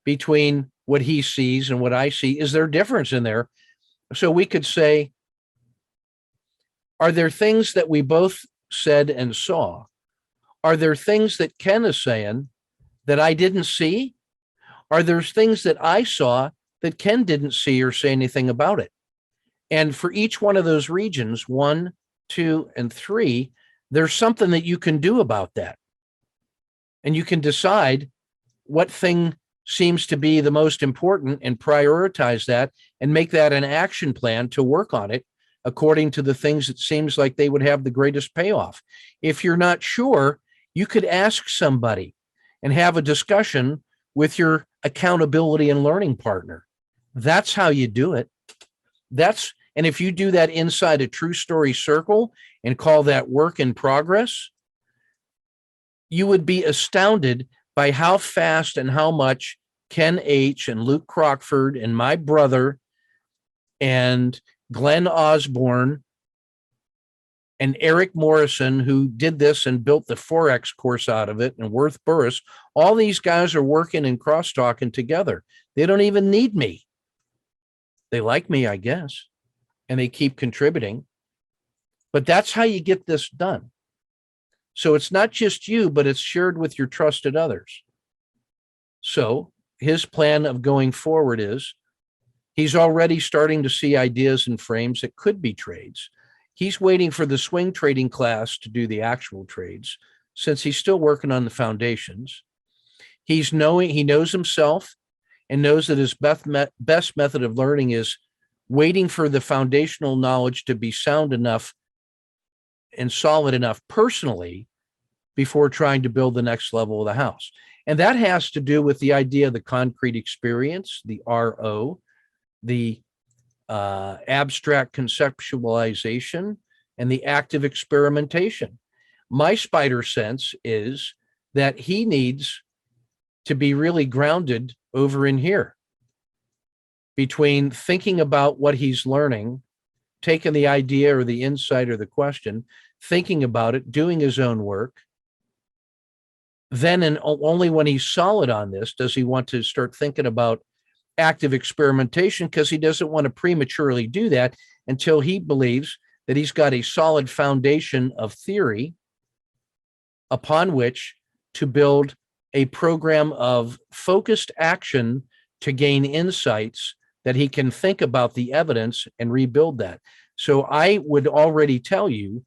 between what he sees and what I see. Is there a difference in there? So we could say, are there things that we both said and saw? Are there things that Ken is saying that I didn't see? Are there things that I saw that Ken didn't see or say anything about it? And for each one of those regions, 1, 2, and 3, there's something that you can do about that. And you can decide what thing seems to be the most important and prioritize that and make that an action plan to work on it according to the things that seems like they would have the greatest payoff. If you're not sure, you could ask somebody and have a discussion with your accountability and learning partner. That's how you do it. And if you do that inside a true story circle and call that work in progress, You would be astounded by how fast and how much Ken H. and Luke Crockford and my brother and Glenn Osborne and Eric Morrison, who did this and built the Forex course out of it, and Worth Burris, all these guys are working and cross-talking together. They don't even need me. They like me, I guess, and they keep contributing. But that's how you get this done. So it's not just you, but it's shared with your trusted others. So his plan of going forward is he's already starting to see ideas and frames that could be trades. He's waiting for the swing trading class to do the actual trades, since he's still working on the foundations. He knows himself and knows that his best method of learning is waiting for the foundational knowledge to be sound enough and solid enough personally before trying to build the next level of the house. And that has to do with the idea of the concrete experience, the RO, the abstract conceptualization, and the active experimentation. My spider sense is that he needs to be really grounded over in here between thinking about what he's learning, taking the idea or the insight or the question, thinking about it, doing his own work. Then and only when he's solid on this does he want to start thinking about active experimentation, because he doesn't want to prematurely do that until he believes that he's got a solid foundation of theory upon which to build a program of focused action to gain insights that he can think about the evidence and rebuild that. So I would already tell you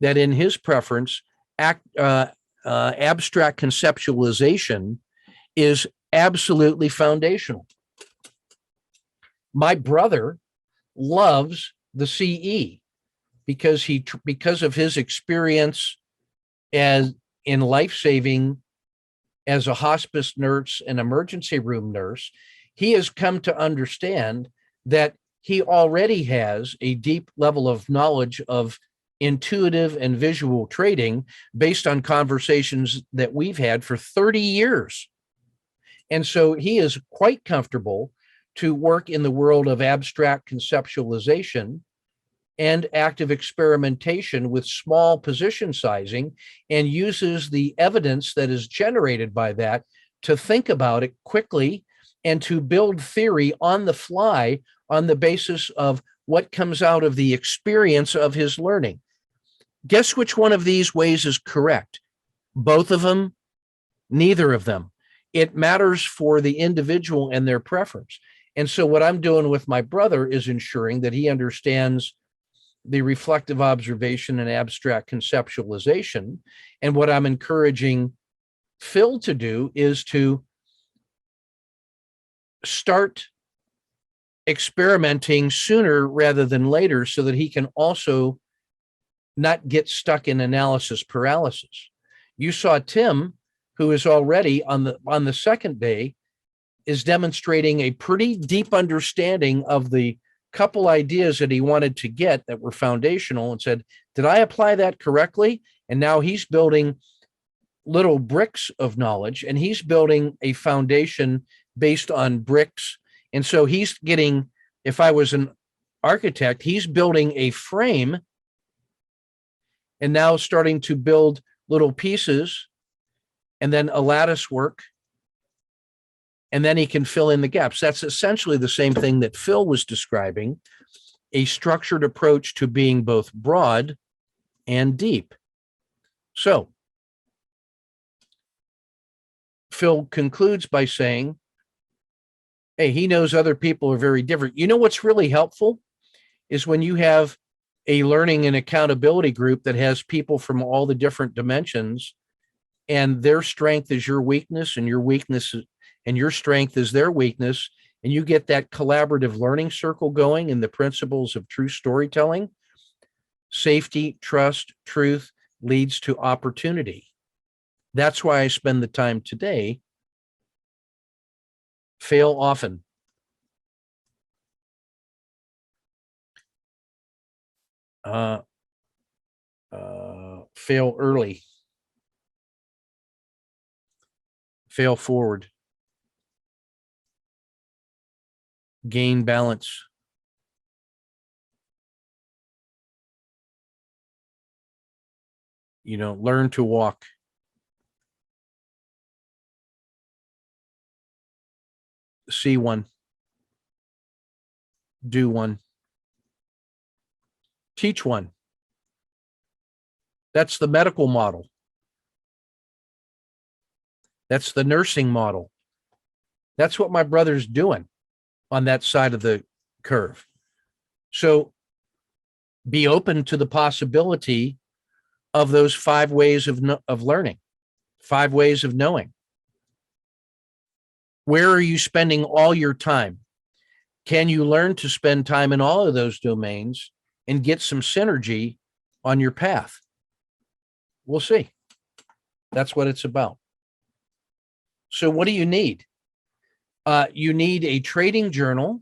that in his preference, abstract conceptualization is absolutely foundational. My brother loves the CE because of his experience as in life-saving as a hospice nurse and emergency room nurse. He has come to understand that he already has a deep level of knowledge of intuitive and visual trading based on conversations that we've had for 30 years. And so he is quite comfortable to work in the world of abstract conceptualization and active experimentation with small position sizing, and uses the evidence that is generated by that to think about it quickly and to build theory on the fly on the basis of what comes out of the experience of his learning. Guess which one of these ways is correct? Both of them? Neither of them. It matters for the individual and their preference. And so what I'm doing with my brother is ensuring that he understands the reflective observation and abstract conceptualization. And what I'm encouraging Phil to do is to start experimenting sooner rather than later, so that he can also not get stuck in analysis paralysis. You saw Tim, who is already on the second day, is demonstrating a pretty deep understanding of the couple ideas that he wanted to get that were foundational, and said, did I apply that correctly? And now he's building little bricks of knowledge, and he's building a foundation based on bricks. And so he's getting, if I was an architect, he's building a frame and now starting to build little pieces and then a lattice work. And then he can fill in the gaps. That's essentially the same thing that Phil was describing, a structured approach to being both broad and deep. So Phil concludes by saying, hey, he knows other people are very different. You know what's really helpful is when you have a learning and accountability group that has people from all the different dimensions, and their strength is your weakness, and your weakness and your strength is their weakness, and you get that collaborative learning circle going in the principles of true storytelling. Safety, trust, truth leads to opportunity. That's why I spend the time today. Fail often. Fail early. fail forward, gain balance, learn to walk, see one, do one, teach one. That's the medical model. That's the nursing model. That's what my brother's doing on that side of the curve. So be open to the possibility of those 5 ways of learning, 5 ways of knowing. Where are you spending all your time? Can you learn to spend time in all of those domains and get some synergy on your path? We'll see. That's what it's about. So what do you need? You need a trading journal,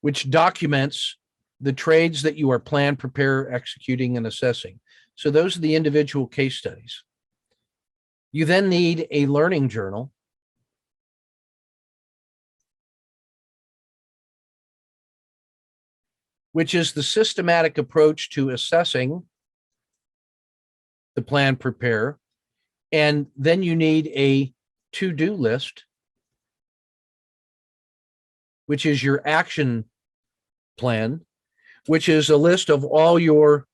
which documents the trades that you are plan, prepare, executing, and assessing. So those are the individual case studies. You then need a learning journal, which is the systematic approach to assessing the plan, prepare. And then you need a to-do list, which is your action plan, which is a list of all your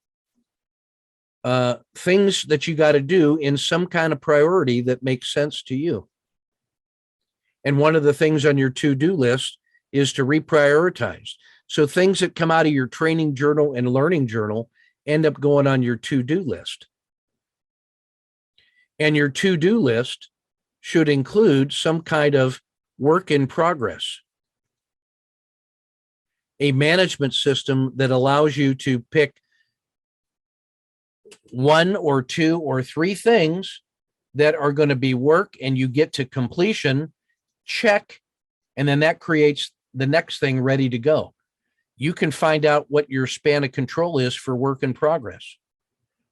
things that you got to do in some kind of priority that makes sense to you. And one of the things on your to-do list is to reprioritize. So things that come out of your training journal and learning journal end up going on your to-do list. And your to-do list should include some kind of work in progress, a management system that allows you to pick 1 or 2 or 3 things that are going to be work, and you get to completion, check, and then that creates the next thing ready to go. You can find out what your span of control is for work in progress.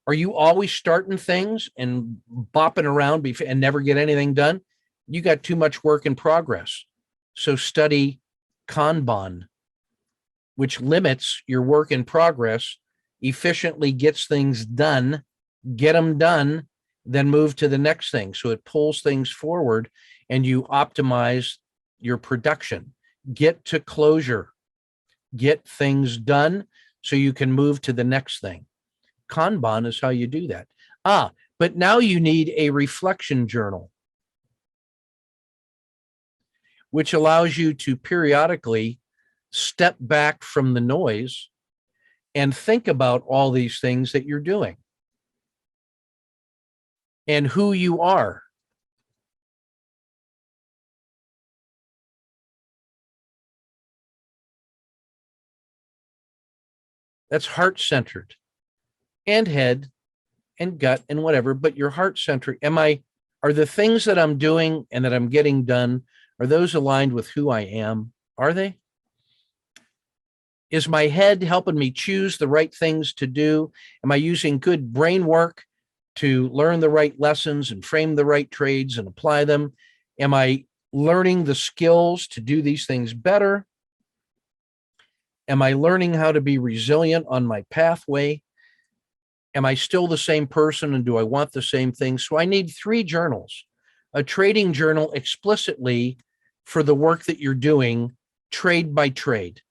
Are you always starting things and bopping around and never get anything done? You got too much work in progress. So study Kanban, which limits your work in progress, efficiently gets things done, get them done, then move to the next thing. So it pulls things forward and you optimize your production. Get to closure, get things done so you can move to the next thing. Kanban is how you do that. But now you need a reflection journal, which allows you to periodically step back from the noise and think about all these things that you're doing and who you are. That's heart-centered and head and gut and whatever, but you're heart-centered. Are the things that I'm doing and that I'm getting done, are those aligned with who I am? Are they? Is my head helping me choose the right things to do? Am I using good brain work to learn the right lessons and frame the right trades and apply them? Am I learning the skills to do these things better? Am I learning how to be resilient on my pathway? Am I still the same person, and do I want the same things? So I need 3 journals, a trading journal explicitly for the work that you're doing, trade by trade.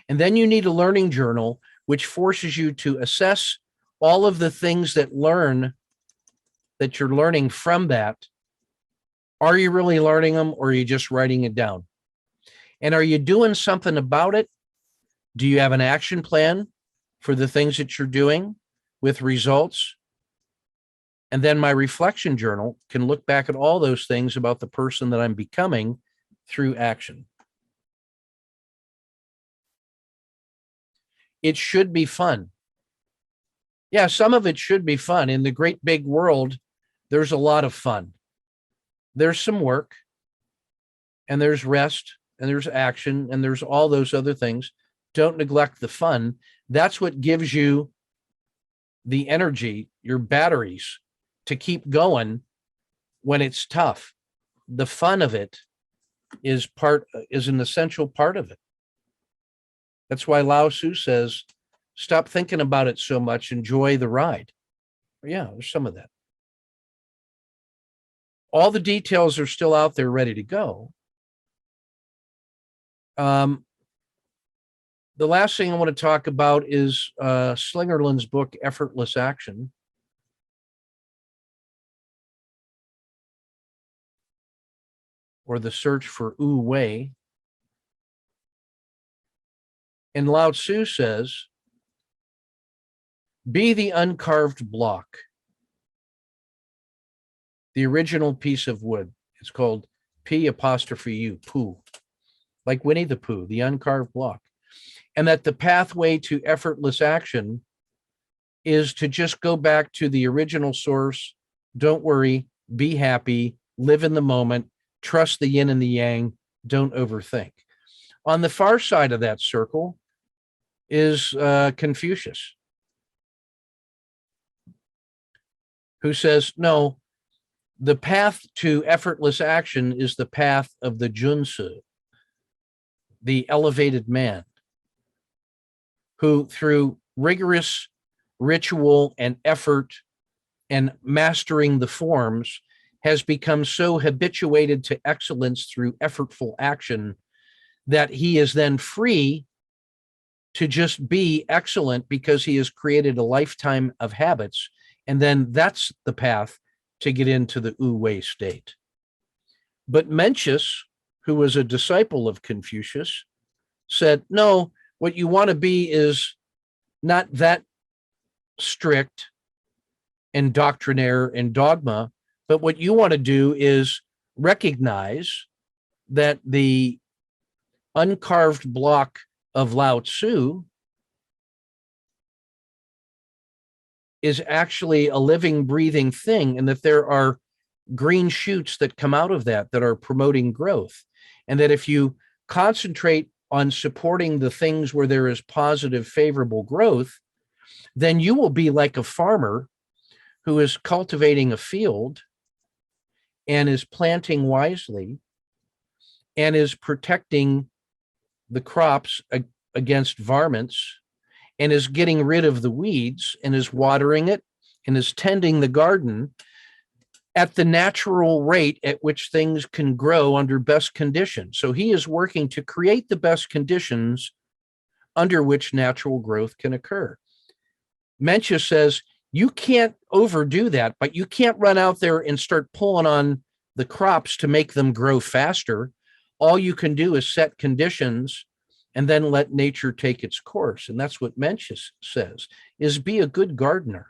And then you need a learning journal, which forces you to assess all of the things that you're learning from that. Are you really learning them, or are you just writing it down? And are you doing something about it? Do you have an action plan for the things that you're doing with results? And then my reflection journal can look back at all those things about the person that I'm becoming through action. It should be fun. Yeah, some of it should be fun. In the great big world, there's a lot of fun. There's some work, and there's rest, and there's action, and there's all those other things. Don't neglect the fun. That's what gives you the energy, your batteries to keep going when it's tough. The fun of it is an essential part of it. That's why Lao Tzu says, stop thinking about it so much, enjoy the ride. Yeah, there's some of that. All the details are still out there ready to go. The last thing I want to talk about is Slingerland's book, Effortless Action. Or the search for Wu Wei. And Lao Tzu says, be the uncarved block, the original piece of wood. It's called P'(U), Pooh, like Winnie the Pooh, the uncarved block. And that the pathway to effortless action is to just go back to the original source. Don't worry, be happy, live in the moment, trust the yin and the yang, don't overthink. On the far side of that circle is Confucius, who says, no, the path to effortless action is the path of the Junsu, the elevated man, who through rigorous ritual and effort and mastering the forms has become so habituated to excellence through effortful action that he is then free to just be excellent because he has created a lifetime of habits. And then that's the path to get into the Wu Wei state. But Mencius, who was a disciple of Confucius, said, no, what you want to be is not that strict and doctrinaire and dogma, but what you want to do is recognize that the uncarved block of Lao Tzu is actually a living, breathing thing, and that there are green shoots that come out of that are promoting growth. And that if you concentrate on supporting the things where there is positive, favorable growth, then you will be like a farmer who is cultivating a field and is planting wisely and is protecting the crops against varmints and is getting rid of the weeds and is watering it and is tending the garden at the natural rate at which things can grow under best conditions. So he is working to create the best conditions under which natural growth can occur. Mencius says, you can't overdo that, but you can't run out there and start pulling on the crops to make them grow faster. All you can do is set conditions and then let nature take its course. And that's what Mencius says, is be a good gardener.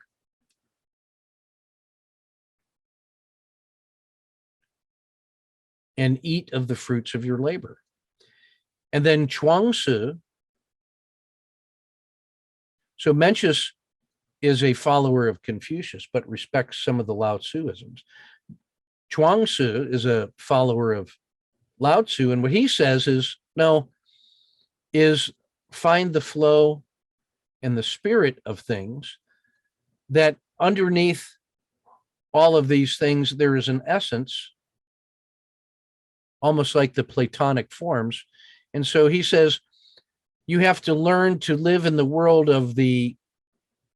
And eat of the fruits of your labor. And then Chuangsu. So Mencius is a follower of Confucius, but respects some of the Lao Tzuisms. Chuangsu is a follower of Lao Tzu, and what he says is, no, is find the flow and the spirit of things, that underneath all of these things, there is an essence, almost like the Platonic forms. And so he says, you have to learn to live in the world of the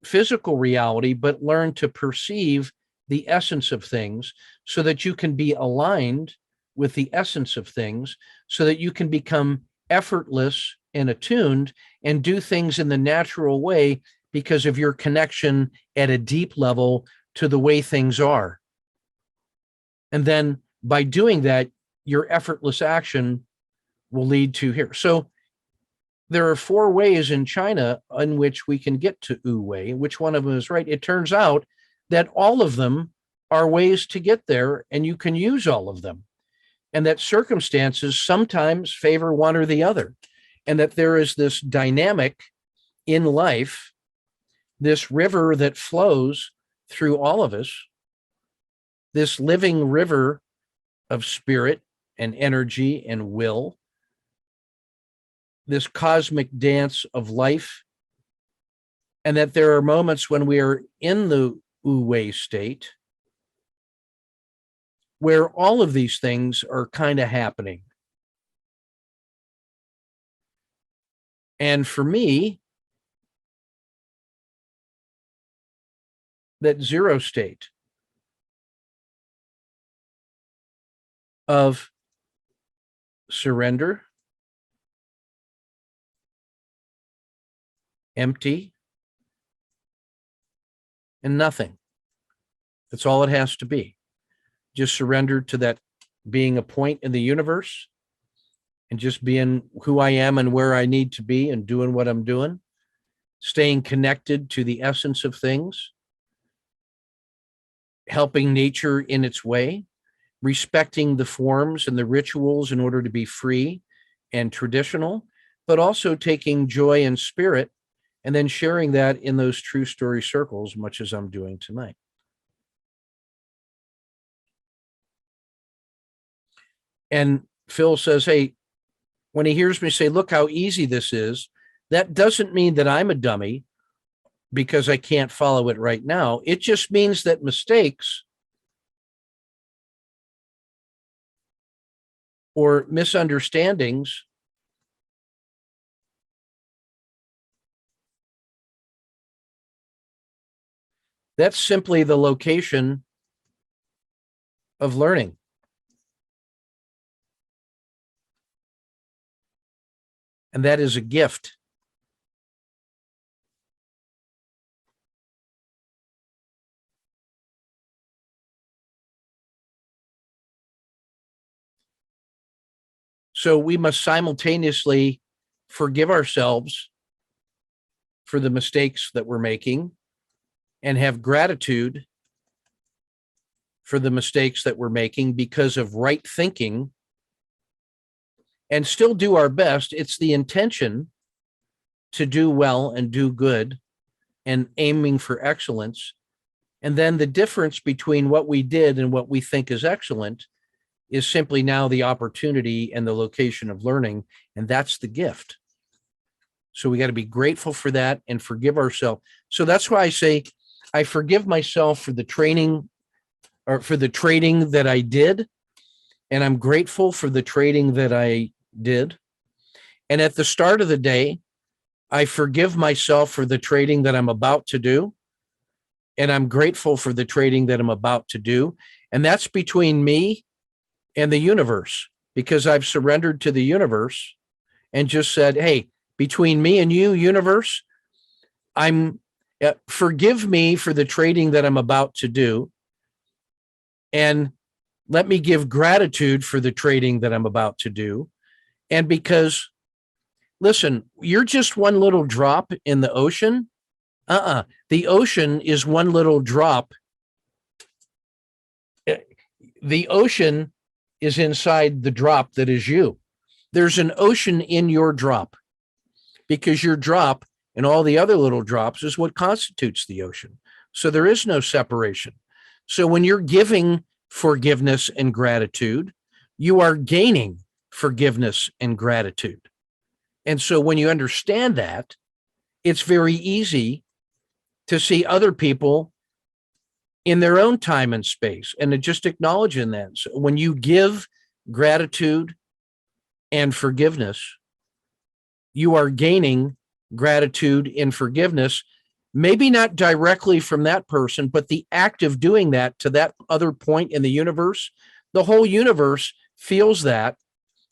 physical reality, but learn to perceive the essence of things so that you can be aligned with the essence of things, so that you can become effortless and attuned and do things in the natural way because of your connection at a deep level to the way things are. And then by doing that, your effortless action will lead to here. So there are 4 ways in China in which we can get to Wu Wei. Which one of them is right? It turns out that all of them are ways to get there, and you can use all of them. And that circumstances sometimes favor one or the other. And that there is this dynamic in life, this river that flows through all of us, this living river of spirit and energy and will, this cosmic dance of life And that there are moments when we are in the wu-wei state where all of these things are kind of happening. And for me, that zero state of surrender, empty, and nothing. That's all it has to be. Just surrender to that being a point in the universe and just being who I am and where I need to be and doing what I'm doing, staying connected to the essence of things, helping nature in its way, respecting the forms and the rituals in order to be free and traditional, but also taking joy and spirit and then sharing that in those true story circles, much as I'm doing tonight. And Phil says, hey, when he hears me say, look how easy this is, that doesn't mean that I'm a dummy because I can't follow it right now. It just means that mistakes or misunderstandings that's simply the location of learning. And that is a gift. So we must simultaneously forgive ourselves for the mistakes that we're making and have gratitude for the mistakes that we're making because of right thinking and still do our best. It's the intention to do well and do good and aiming for excellence. And then the difference between what we did and what we think is excellent is simply now the opportunity and the location of learning. And that's the gift. So we got to be grateful for that and forgive ourselves. So that's why I say I forgive myself for the training or for the trading that I did. And I'm grateful for the trading that I did. And at the start of the day, I forgive myself for the trading that I'm about to do. And I'm grateful for the trading that I'm about to do. And that's between me and the universe, because I've surrendered to the universe and just said, hey, between me and you, universe, forgive me for the trading that I'm about to do. And let me give gratitude for the trading that I'm about to do. And because, listen, you're just one little drop in the ocean. The ocean is one little drop. The ocean is inside the drop that is you. There's an ocean in your drop because your drop and all the other little drops is what constitutes the ocean. So there is no separation. So when you're giving forgiveness and gratitude, you are gaining forgiveness and gratitude. And so when you understand that, it's very easy to see other people in their own time and space and to just acknowledge in that. So when you give gratitude and forgiveness, you are gaining gratitude and forgiveness, maybe not directly from that person, but the act of doing that to that other point in the universe, the whole universe feels that,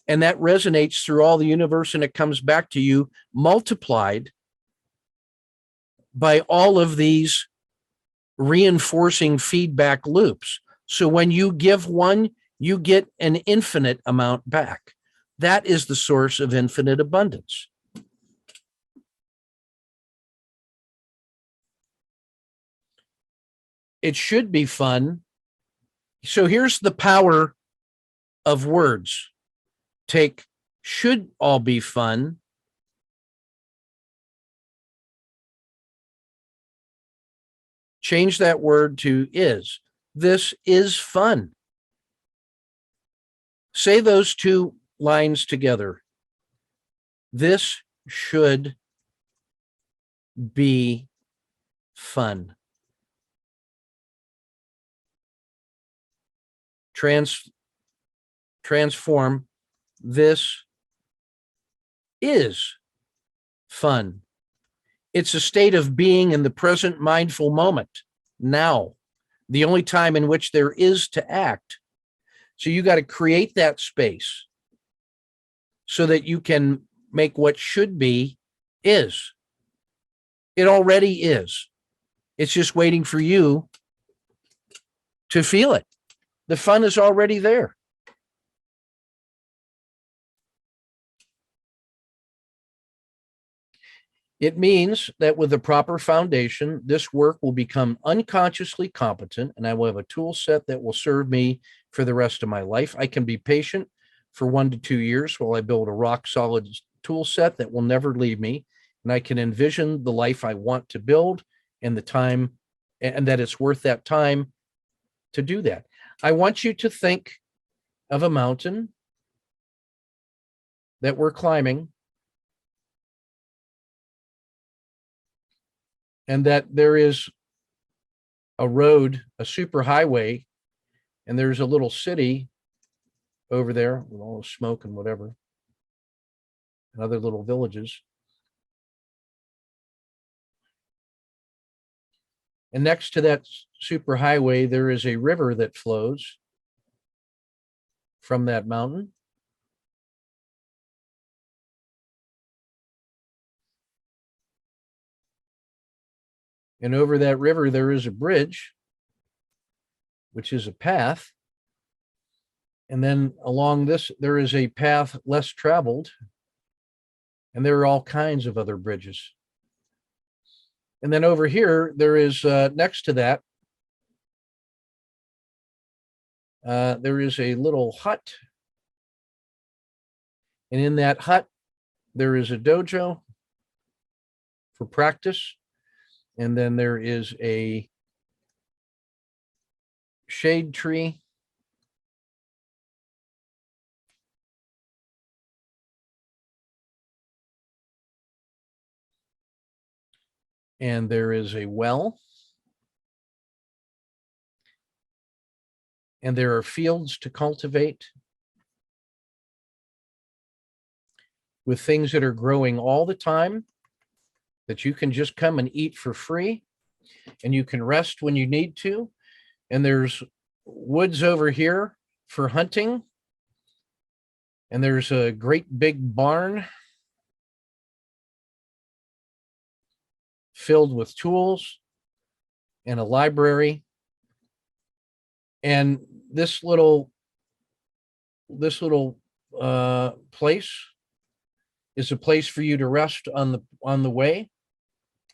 and that resonates through all the universe, and it comes back to you multiplied by all of these reinforcing feedback loops. So when you give one, you get an infinite amount back. That is the source of infinite abundance. It should be fun. So here's the power of words. Take should all be fun. Change that word to is. This is fun. Say those two lines together. This should be fun. Transform. This is fun. It's a state of being in the present mindful moment, now, the only time in which there is to act. So you got to create that space so that you can make what should be is. It already is. It's just waiting for you to feel it. The fun is already there. It means that with the proper foundation, this work will become unconsciously competent, and I will have a tool set that will serve me for the rest of my life. I can be patient for 1 to 2 years while I build a rock solid tool set that will never leave me. And I can envision the life I want to build and the time, and that it's worth that time to do that. I want you to think of a mountain that we're climbing, and that there is a road, a super highway, and there's a little city over there with all the smoke and whatever, and other little villages. And next to that super highway, there is a river that flows from that mountain. And over that river, there is a bridge, which is a path. And then along this, there is a path less traveled. And there are all kinds of other bridges. And then over here, there is next to that, there is a little hut. And in that hut, there is a dojo for practice. And then there is a shade tree. And there is a well. And there are fields to cultivate with things that are growing all the time that you can just come and eat for free, and you can rest when you need to. And there's woods over here for hunting. And there's a great big barn filled with tools and a library. And this little place is a place for you to rest on the way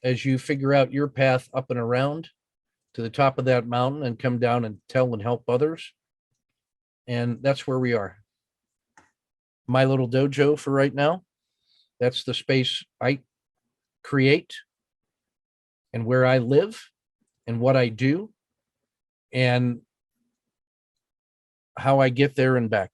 as you figure out your path up and around to the top of that mountain and come down and tell and help others. And that's where we are. My little dojo for right now. That's the space I create and where I live and what I do and how I get there and back.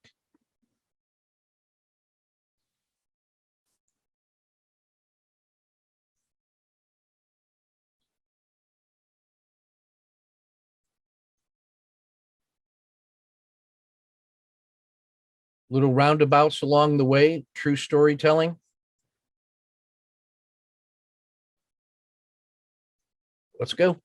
Little roundabouts along the way, true storytelling. Let's go.